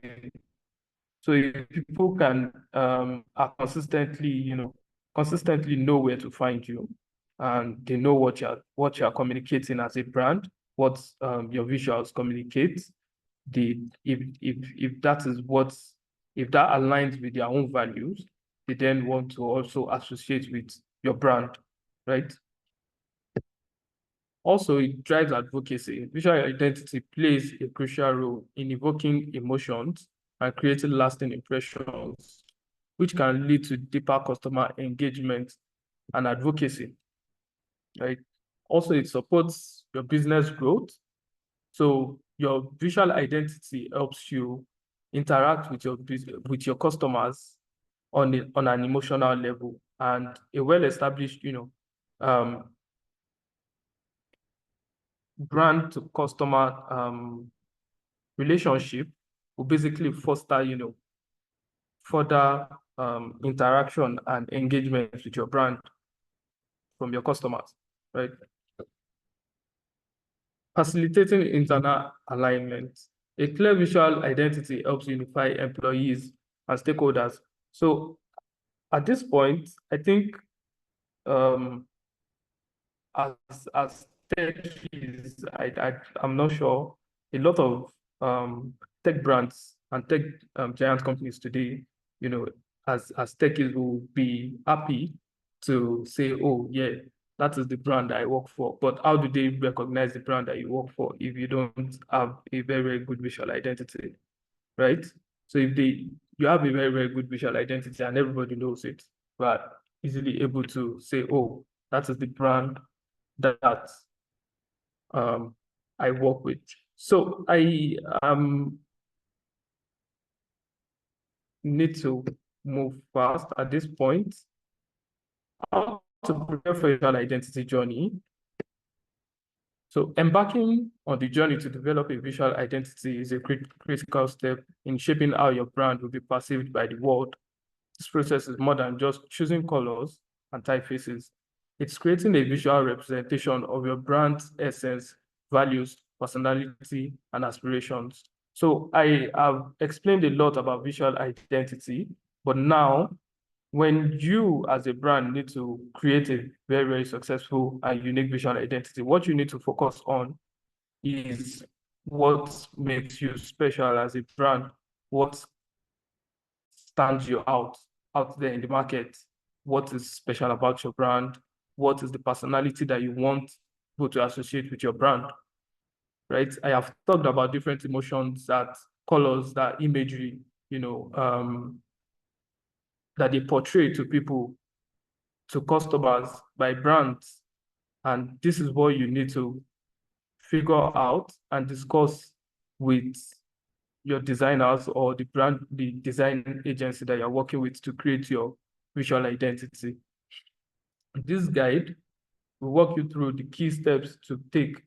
B: So if people can are consistently know where to find you, and they know what you're communicating as a brand, what your visuals communicate, if that aligns with their own values, they then want to also associate with your brand, right? Also, it drives advocacy. Visual identity plays a crucial role in evoking emotions and creating lasting impressions, which can lead to deeper customer engagement and advocacy, right? Also, it supports your business growth. So your visual identity helps you interact with your customers on an emotional level, and a well-established, brand to customer relationship will basically foster, further interaction and engagement with your brand from your customers, right? Facilitating internal alignment. A clear visual identity helps unify employees and stakeholders. So at this point, I think as techies, I'm not sure. A lot of tech brands and tech giant companies today, as techies will be happy to say, oh yeah, that is the brand I work for. But how do they recognize the brand that you work for if you don't have a very, very good visual identity, right? So if you have a very, very good visual identity and everybody knows it, but easily able to say, oh, that is the brand that I work with. So I need to move fast at this point. How to prepare for your identity journey. So embarking on the journey to develop a visual identity is a critical step in shaping how your brand will be perceived by the world. This process is more than just choosing colors and typefaces. It's creating a visual representation of your brand's essence, values, personality, and aspirations. So I have explained a lot about visual identity, but now when you as a brand need to create a very, very successful and unique visual identity, what you need to focus on is what makes you special as a brand, what stands you out there in the market, what is special about your brand, what is the personality that you want people to associate with your brand, right? I have talked about different emotions, that colors, that imagery, that they portray to people, to customers by brands. And this is what you need to figure out and discuss with your designers or the design agency that you're working with to create your visual identity. This guide will walk you through the key steps to take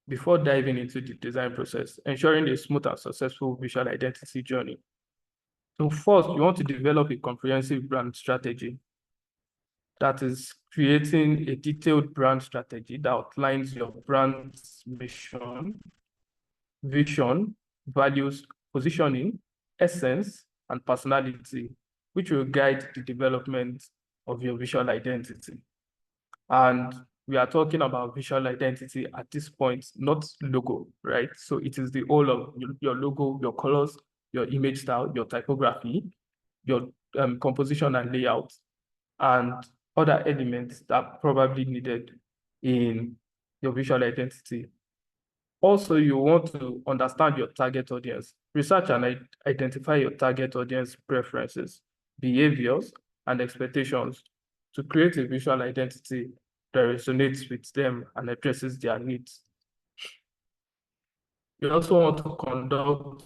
B: before diving into the design process, ensuring a smooth and successful visual identity journey. So first, you want to develop a comprehensive brand strategy. That is creating a detailed brand strategy that outlines your brand's mission, vision, values, positioning, essence, and personality, which will guide the development of your visual identity. And we are talking about visual identity at this point, not logo, right? So it is the whole of your logo, your colors, your image style, your typography, your composition and layout, and other elements that are probably needed in your visual identity. Also, you want to understand your target audience. Research and identify your target audience preferences, behaviors, and expectations to create a visual identity that resonates with them and addresses their needs. You also want to conduct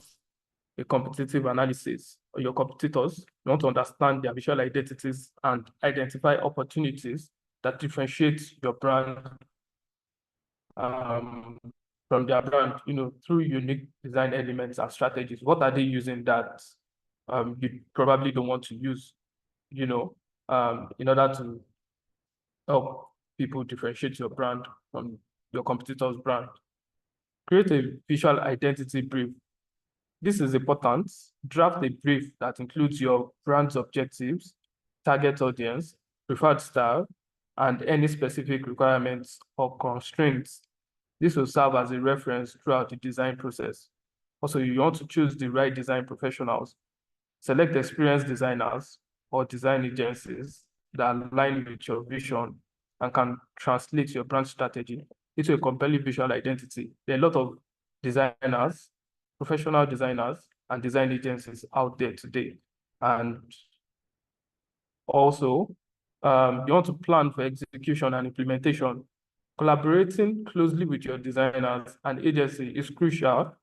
B: a competitive analysis of your competitors. You want to understand their visual identities and identify opportunities that differentiate your brand from their brand, through unique design elements and strategies. What are they using that you probably don't want to use, in order to help people differentiate your brand from your competitor's brand? Create a visual identity brief. This is important. Draft a brief that includes your brand's objectives, target audience, preferred style, and any specific requirements or constraints. This will serve as a reference throughout the design process. Also, you want to choose the right design professionals. Select experienced designers or design agencies that align with your vision and can translate your brand strategy into a compelling visual identity. There are a lot of designers, professional designers, and design agencies out there today. And also, you want to plan for execution and implementation. Collaborating closely with your designers and agency is crucial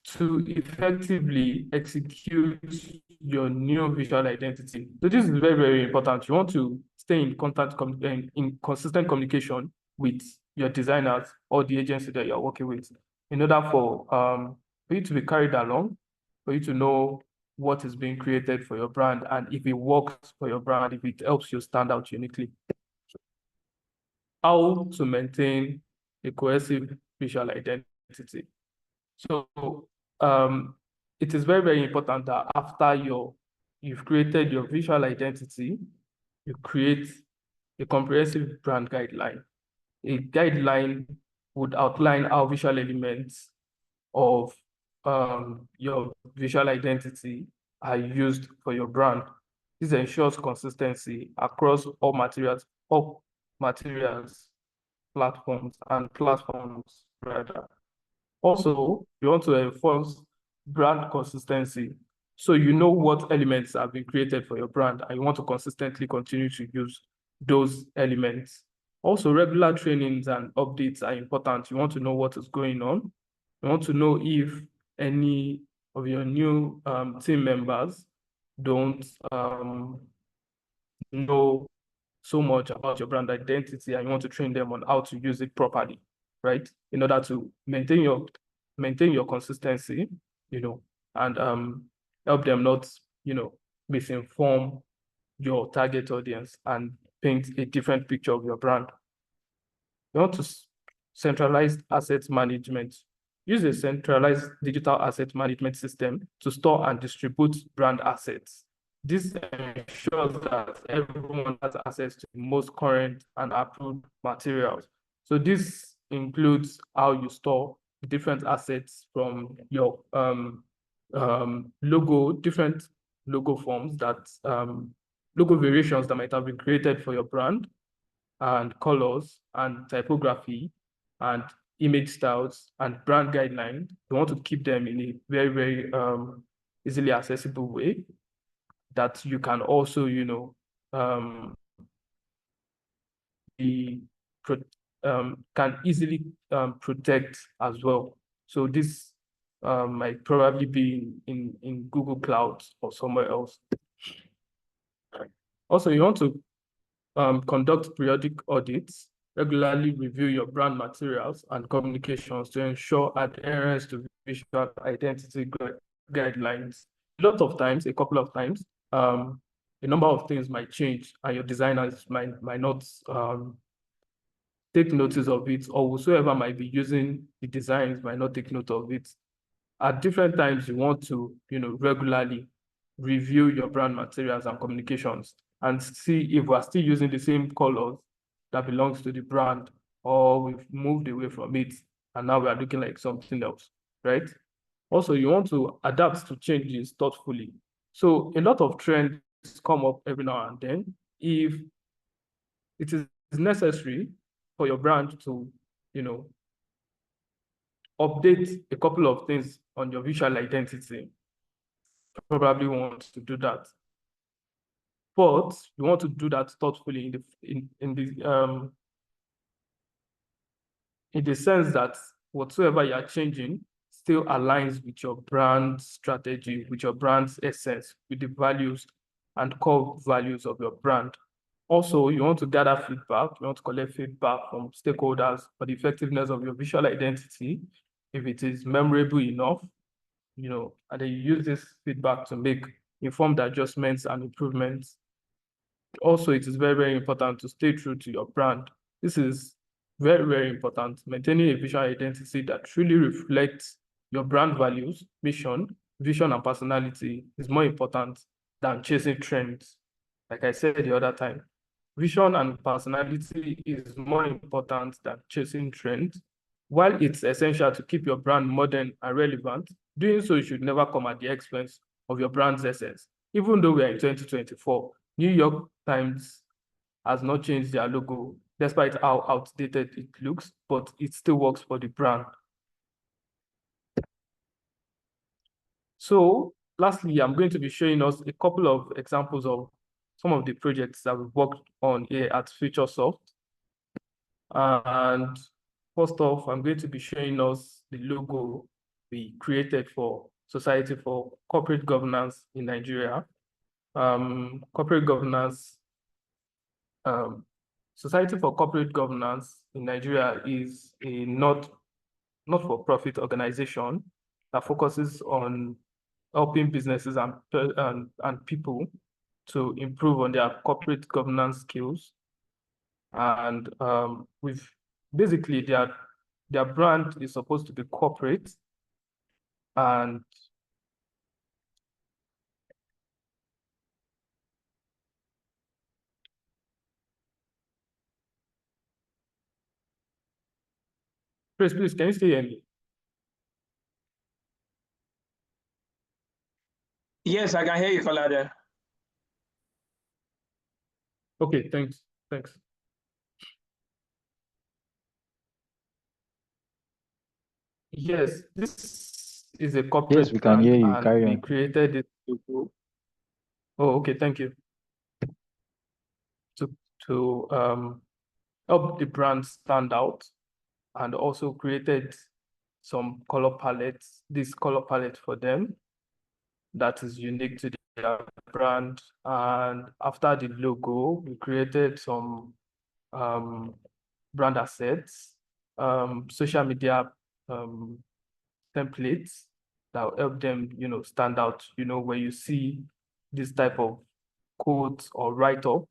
B: to effectively execute your new visual identity. So this is very, very important. You want to stay in consistent communication with your designers or the agency that you're working with in order for you to be carried along, for you to know what is being created for your brand, and if it works for your brand, if it helps you stand out uniquely. How to maintain a cohesive visual identity. So it is very, very important that after you've created your visual identity, you create a comprehensive brand guideline. A guideline would outline how visual elements of your visual identity are used for your brand. This ensures consistency across all materials, platforms rather. Also, you want to enforce brand consistency. So you know what elements have been created for your brand, and you want to consistently continue to use those elements. Also, regular trainings and updates are important. You want to know what is going on. You want to know if any of your new team members don't know so much about your brand identity, and you want to train them on how to use it properly, right? In order to maintain your consistency, and help them not, misinform your target audience and paint a different picture of your brand. You want to centralize asset management. Use a centralized digital asset management system to store and distribute brand assets. This ensures that everyone has access to the most current and approved materials. So this includes how you store different assets from your logo, different logo forms logo variations that might have been created for your brand, and colors and typography and image styles and brand guidelines. You want to keep them in a very, very easily accessible way that you can also, can easily protect as well. So this might probably be in Google Cloud or somewhere else. Also, you want to conduct periodic audits, regularly review your brand materials and communications to ensure adherence to visual identity guidelines. A couple of times, a number of things might change and your designers might not take notice of it, or whosoever might be using the designs might not take note of it. At different times, you want to, regularly review your brand materials and communications and see if we're still using the same colors that belongs to the brand, or we've moved away from it and now we are looking like something else, right? Also, you want to adapt to changes thoughtfully. So a lot of trends come up every now and then. If it is necessary for your brand to, update a couple of things on your visual identity, probably want to do that. But you want to do that thoughtfully in the sense that whatsoever you are changing still aligns with your brand strategy, with your brand's essence, with the values and core values of your brand. Also, you want to gather feedback, you want to collect feedback from stakeholders for the effectiveness of your visual identity, if it is memorable enough, and then you use this feedback to make informed adjustments and improvements. Also, it is very, very important to stay true to your brand. This is very, very important. Maintaining a visual identity that truly reflects your brand values, mission, vision, and personality is more important than chasing trends. Like I said the other time, vision and personality is more important than chasing trends. While it's essential to keep your brand modern and relevant, doing so should never come at the expense of your brand's essence. Even though we are in 2024, New York Times has not changed their logo, despite how outdated it looks, but it still works for the brand. So lastly, I'm going to be showing us a couple of examples of some of the projects that we've worked on here at Futuresoft. And first off, I'm going to be showing us the logo we created for Society for Corporate Governance in Nigeria. Corporate governance, Society for Corporate Governance in Nigeria is a not-for-profit organization that focuses on helping businesses and people to improve on their corporate governance skills. And with basically their brand is supposed to be corporate, and please, can you still hear me?
A: Yes, I can hear you, Kolade.
B: Okay, thanks. Yes, this is a
C: Yes,
B: corporate
C: we can hear
B: brand,
C: you.
B: and
C: Carry
B: they
C: on.
B: created this logo. Oh, okay, thank you. To help the brand stand out, and also created some color palettes, this color palette for them that is unique to their brand. And after the logo, we created some brand assets, social media templates that will help them, stand out. When you see this type of quote or write-up,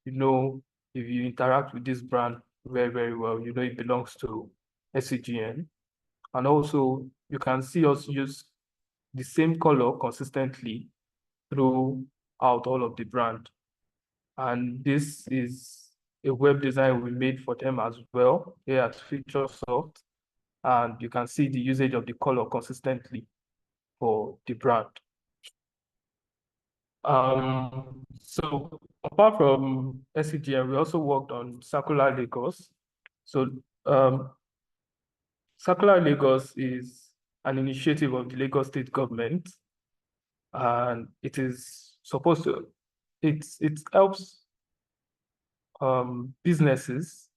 B: if you interact with this brand very, very well, it belongs to SCGN. And also, you can see us use the same color consistently throughout all of the brand. And this is a web design we made for them as well here at Featuresoft. And you can see the usage of the color consistently for the brand. So apart from SCGM, we also worked on Circular Lagos. So Circular Lagos is an initiative of the Lagos State government, and it is supposed to, it helps businesses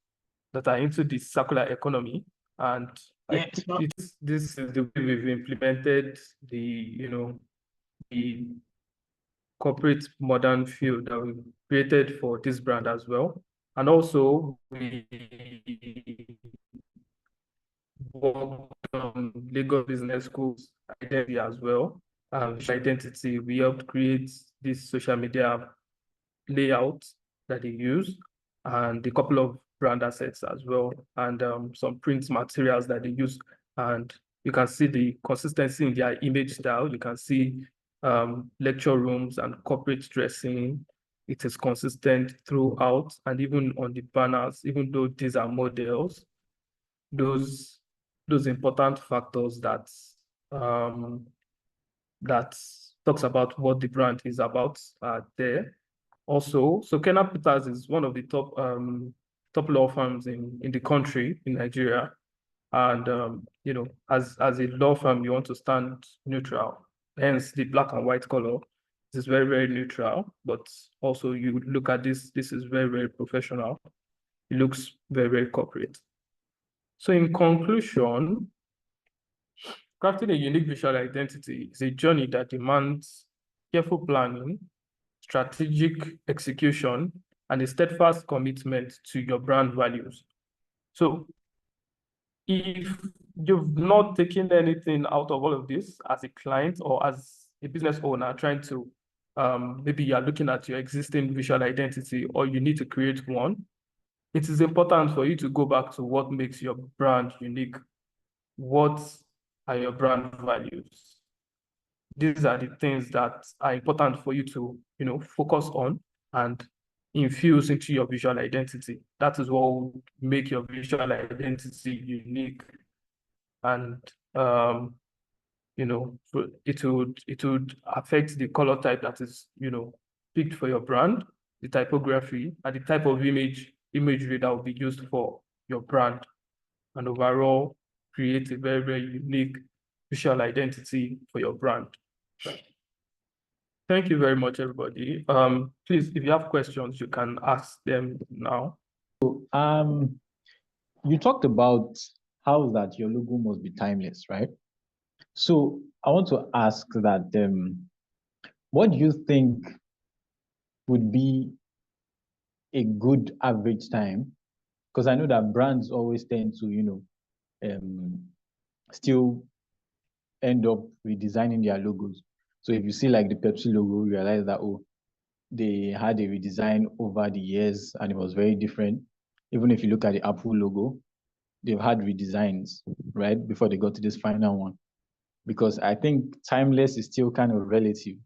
B: that are into the circular economy. And I think this is the way we've implemented the corporate modern field that we created for this brand as well. And also we worked on Lagos Business School's identity as well. Identity, we helped create this social media layout that they use, and a couple of brand assets as well, and some print materials that they use. And you can see the consistency in their image style. You can see lecture rooms and corporate dressing. It is consistent throughout, and even on the banners, even though these are models, those important factors that that talks about what the brand is about there. Also, so Kenna Peters is one of the top law firms in the country, in Nigeria. And as a law firm, you want to stand neutral. Hence the black and white color. This is very, very neutral, but also you look at this is very, very professional. It looks very, very corporate. So in conclusion, crafting a unique visual identity is a journey that demands careful planning, strategic execution, and a steadfast commitment to your brand values. So if you've not taken anything out of all of this as a client or as a business owner trying to, maybe you're looking at your existing visual identity or you need to create one, it is important for you to go back to what makes your brand unique. What are your brand values? These are the things that are important for you to, focus on and infuse into your visual identity. That is what will make your visual identity unique. And it would affect the color type that is, picked for your brand, the typography, and the type of imagery that will be used for your brand, and overall create a very, very unique visual identity for your brand. Thank you very much, everybody. Please, if you have questions, you can ask them now.
C: So, you talked about how that your logo must be timeless, right? So I want to ask that what do you think would be a good average time? Because I know that brands always tend to, still end up redesigning their logos. So if you see like the Pepsi logo, you realize that, oh, they had a redesign over the years and it was very different. Even if you look at the Apple logo, they've had redesigns, right, before they got to this final one. Because I think timeless is still kind of relative.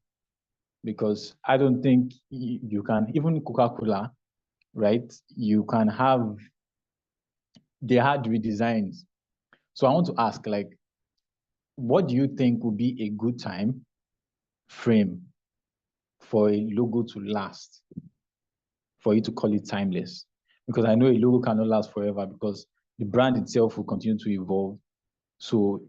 C: Because I don't think you can, even Coca-Cola, right, you can have, they had redesigns. So I want to ask, like, what do you think would be a good time frame for a logo to last, for you to call it timeless? Because I know a logo cannot last forever because the brand itself will continue to evolve. So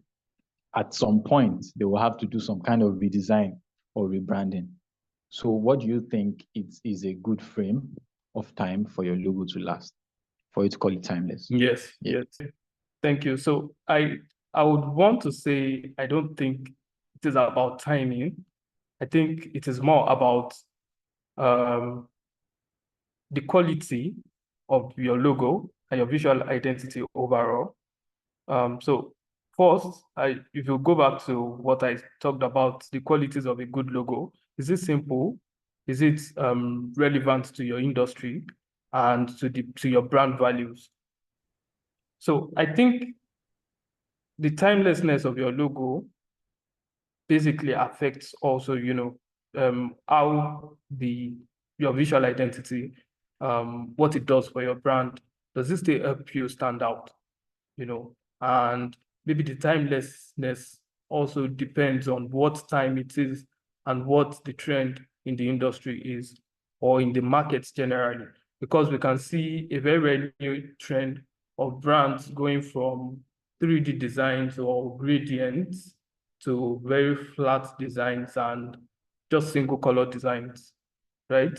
C: at some point, they will have to do some kind of redesign or rebranding. So what do you think is a good frame of time for your logo to last, for you to call it timeless?
B: Yes, yes. Thank you. So I would want to say, I don't think it is about timing. I think it is more about the quality of your logo and your visual identity overall. So first, if you go back to what I talked about, the qualities of a good logo, is it simple? Is it relevant to your industry and to your brand values? So I think the timelessness of your logo basically affects also, how your visual identity, what it does for your brand. Does it still help you stand out? And maybe the timelessness also depends on what time it is and what the trend in the industry is, or in the markets generally, because we can see a very, very new trend of brands going from 3D designs or gradients to very flat designs and just single color designs, right?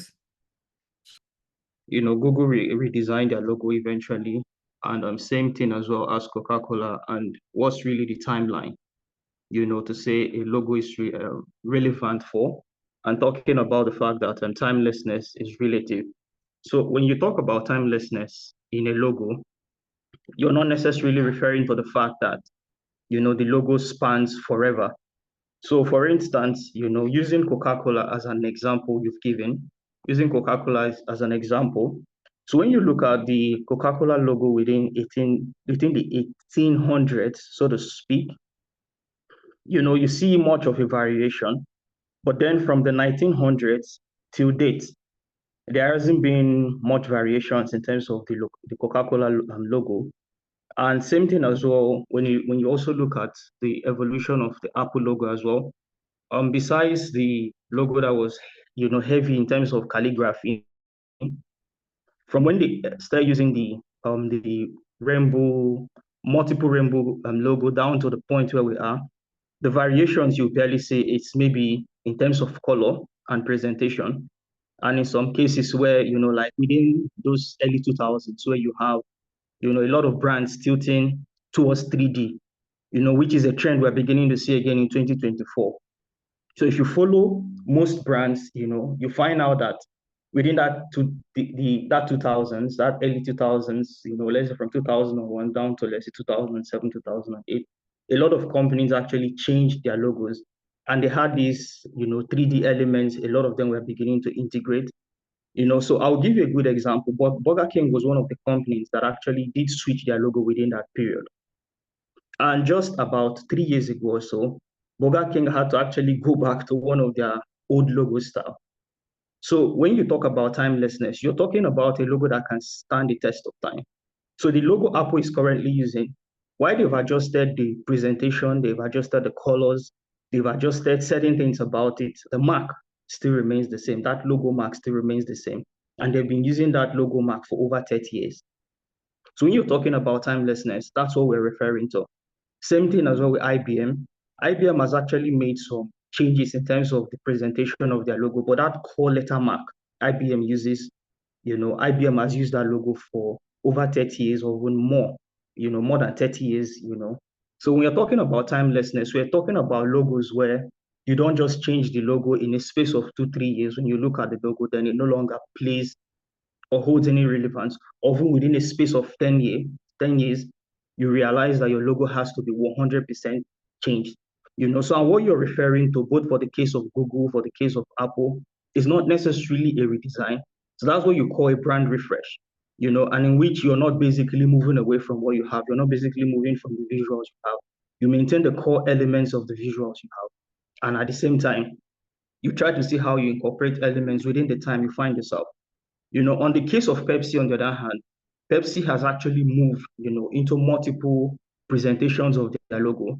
D: Google redesigned their logo eventually, and same thing as well as Coca-Cola. And what's really the timeline, to say a logo is relevant for, and talking about the fact that timelessness is relative. So when you talk about timelessness in a logo, you're not necessarily referring to the fact that, the logo spans forever. So for instance, using Coca-Cola as an example you've given, using Coca-Cola as an example. So when you look at the Coca-Cola logo within the 1800s, so to speak, you see much of a variation. But then from the 1900s till date, there hasn't been much variations in terms of the Coca-Cola logo. And same thing as well, when you also look at the evolution of the Apple logo as well, besides the logo that was, heavy in terms of calligraphy, from when they started using the rainbow, multiple rainbow logo down to the point where we are, the variations you barely see, it's maybe in terms of color and presentation. And in some cases where, like within those early 2000s, where you have, a lot of brands tilting towards 3D, which is a trend we're beginning to see again in 2024. So if you follow most brands, you find out that within that 2000s, that early 2000s, let's say from 2001 down to let's say 2007, 2008, a lot of companies actually changed their logos, and they had these 3D elements. A lot of them were beginning to integrate. So I'll give you a good example. But Burger King was one of the companies that actually did switch their logo within that period. And just about 3 years ago or so, Burger King had to actually go back to one of their old logo style. So when you talk about timelessness, you're talking about a logo that can stand the test of time. So the logo Apple is currently using, while they've adjusted the presentation, they've adjusted the colors, they've adjusted certain things about it, the mark still remains the same. That logo mark still remains the same. And they've been using that logo mark for over 30 years. So when you're talking about timelessness, that's what we're referring to. Same thing as well with IBM. IBM has actually made some changes in terms of the presentation of their logo, but that core letter mark IBM uses, IBM has used that logo for over 30 years or even more, more than 30 years, So when you're talking about timelessness, we're talking about logos where you don't just change the logo in a space of 2-3 years. When you look at the logo, then it no longer plays or holds any relevance, or even within a space of 10 years, you realize that your logo has to be 100% changed. So what you're referring to, both for the case of Google, for the case of Apple, is not necessarily a redesign. So that's what you call a brand refresh, and in which you're not basically moving away from what you have. You're not basically moving from the visuals you have. You maintain the core elements of the visuals you have. And at the same time, you try to see how you incorporate elements within the time you find yourself. On the case of Pepsi, on the other hand, Pepsi has actually moved, into multiple presentations of their logo.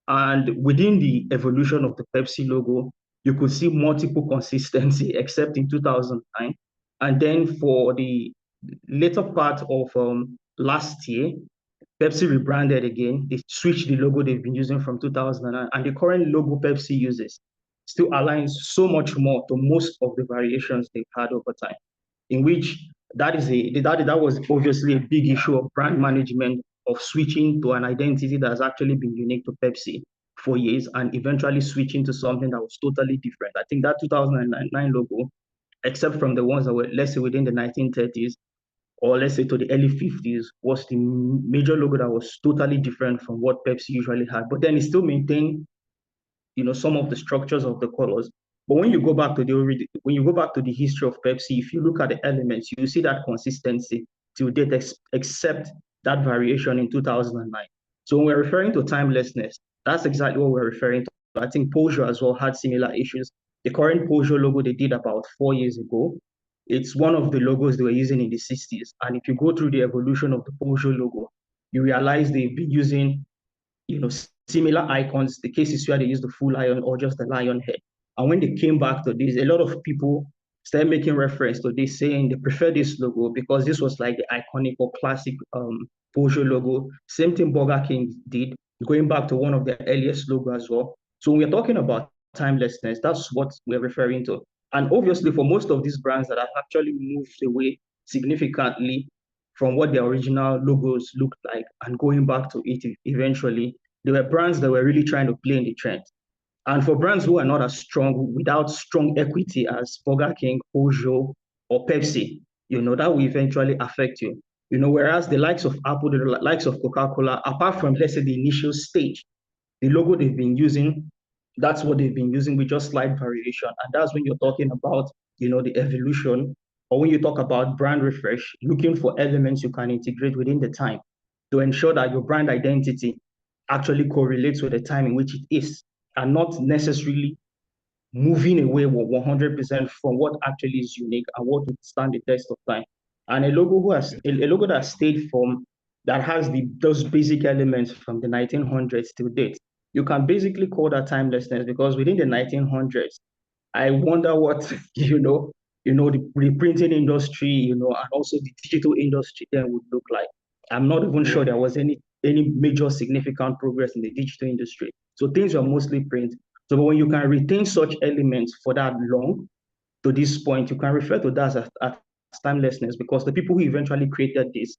D: And within the evolution of the Pepsi logo, you could see multiple consistency, except in 2009. And then for the later part of last year, Pepsi rebranded again. They switched the logo they've been using from 2009, and the current logo Pepsi uses still aligns so much more to most of the variations they've had over time, in which that was obviously a big issue of brand management, of switching to an identity that has actually been unique to Pepsi for years and eventually switching to something that was totally different. I think that 2009 logo, except from the ones that were, let's say, within the 1930s, or let's say to the early 50s, was the major logo that was totally different from what Pepsi usually had. But then it still maintained, some of the structures of the colors. But when you go back to the history of Pepsi, if you look at the elements, you see that consistency till date, except that variation in 2009. So when we're referring to timelessness, that's exactly what we're referring to. I think Peugeot as well had similar issues. The current Peugeot logo they did about 4 years ago, it's one of the logos they were using in the 60s. And if you go through the evolution of the Peugeot logo, you realize they've been using, similar icons, the cases where they use the full lion or just the lion head. And when they came back to this, a lot of people started making reference to this, saying they prefer this logo because this was like the iconic or classic Peugeot logo. Same thing Burger King did, going back to one of their earliest logo as well. So when we're talking about timelessness, that's what we're referring to. And obviously for most of these brands that have actually moved away significantly from what their original logos looked like and going back to it eventually, there were brands that were really trying to play in the trend. And for brands who are not as strong, without strong equity as Burger King, Peugeot, or Pepsi, that will eventually affect you. Whereas the likes of Apple, the likes of Coca-Cola, apart from, let's say, the initial stage, the logo they've been using, that's what they've been using with just slight variation. And that's when you're talking about, the evolution, or when you talk about brand refresh, looking for elements you can integrate within the time to ensure that your brand identity actually correlates with the time in which it is, and not necessarily moving away 100% from what actually is unique and what would stand the test of time. And a logo that stayed from, that has those basic elements from the 1900s to date, you can basically call that timelessness, because within the 1900s, I wonder what, the printing industry, and also the digital industry then would look like. I'm not even sure there was any major significant progress in the digital industry. So things were mostly print. So when you can retain such elements for that long, to this point, you can refer to that as timelessness, because the people who eventually created this,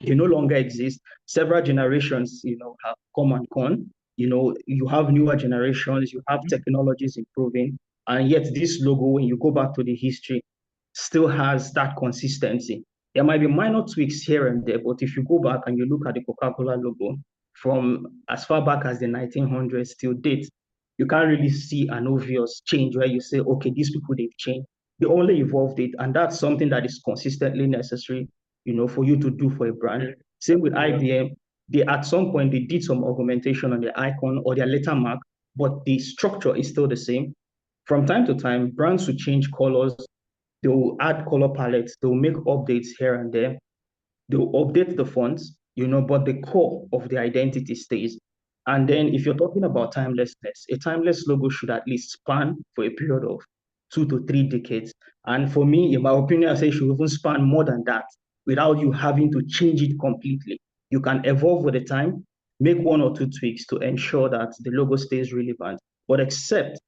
D: they no longer exist. Several generations, have come and gone. You have newer generations, you have technologies improving, and yet this logo, when you go back to the history, still has that consistency. There might be minor tweaks here and there, but if you go back and you look at the Coca-Cola logo from as far back as the 1900s till date, you can't really see an obvious change where you say, okay, these people, they've changed. They only evolved it, and that's something that is consistently necessary, for you to do for a brand. Same with IBM. At some point, they did some augmentation on their icon or their lettermark, but the structure is still the same. From time to time, brands will change colors, they'll add color palettes, they'll make updates here and there, they'll update the fonts, but the core of the identity stays. And then if you're talking about timelessness, a timeless logo should at least span for a period of 2 to 3 decades. And for me, in my opinion, I say it should even span more than that without you having to change it completely. You can evolve with the time, make 1 or 2 tweaks to ensure that the logo stays relevant. But except,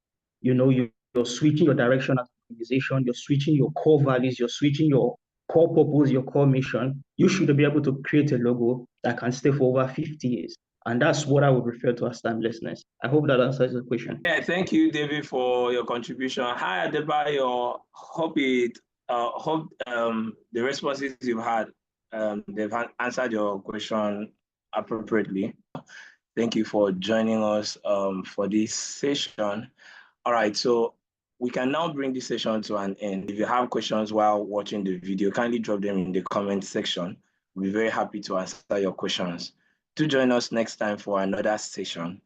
D: you're switching your direction as an organization, you're switching your core values, you're switching your core purpose, your core mission, you should be able to create a logo that can stay for over 50 years. And that's what I would refer to as timelessness. I hope that answers the question.
A: Yeah, thank you, David, for your contribution. Hi, Adebayo. Hope the responses you've had, they've answered your question appropriately. Thank you for joining us for this session. All right, so we can now bring this session to an end. If you have questions while watching the video, kindly drop them in the comment section. We'll be very happy to answer your questions. Do join us next time for another session.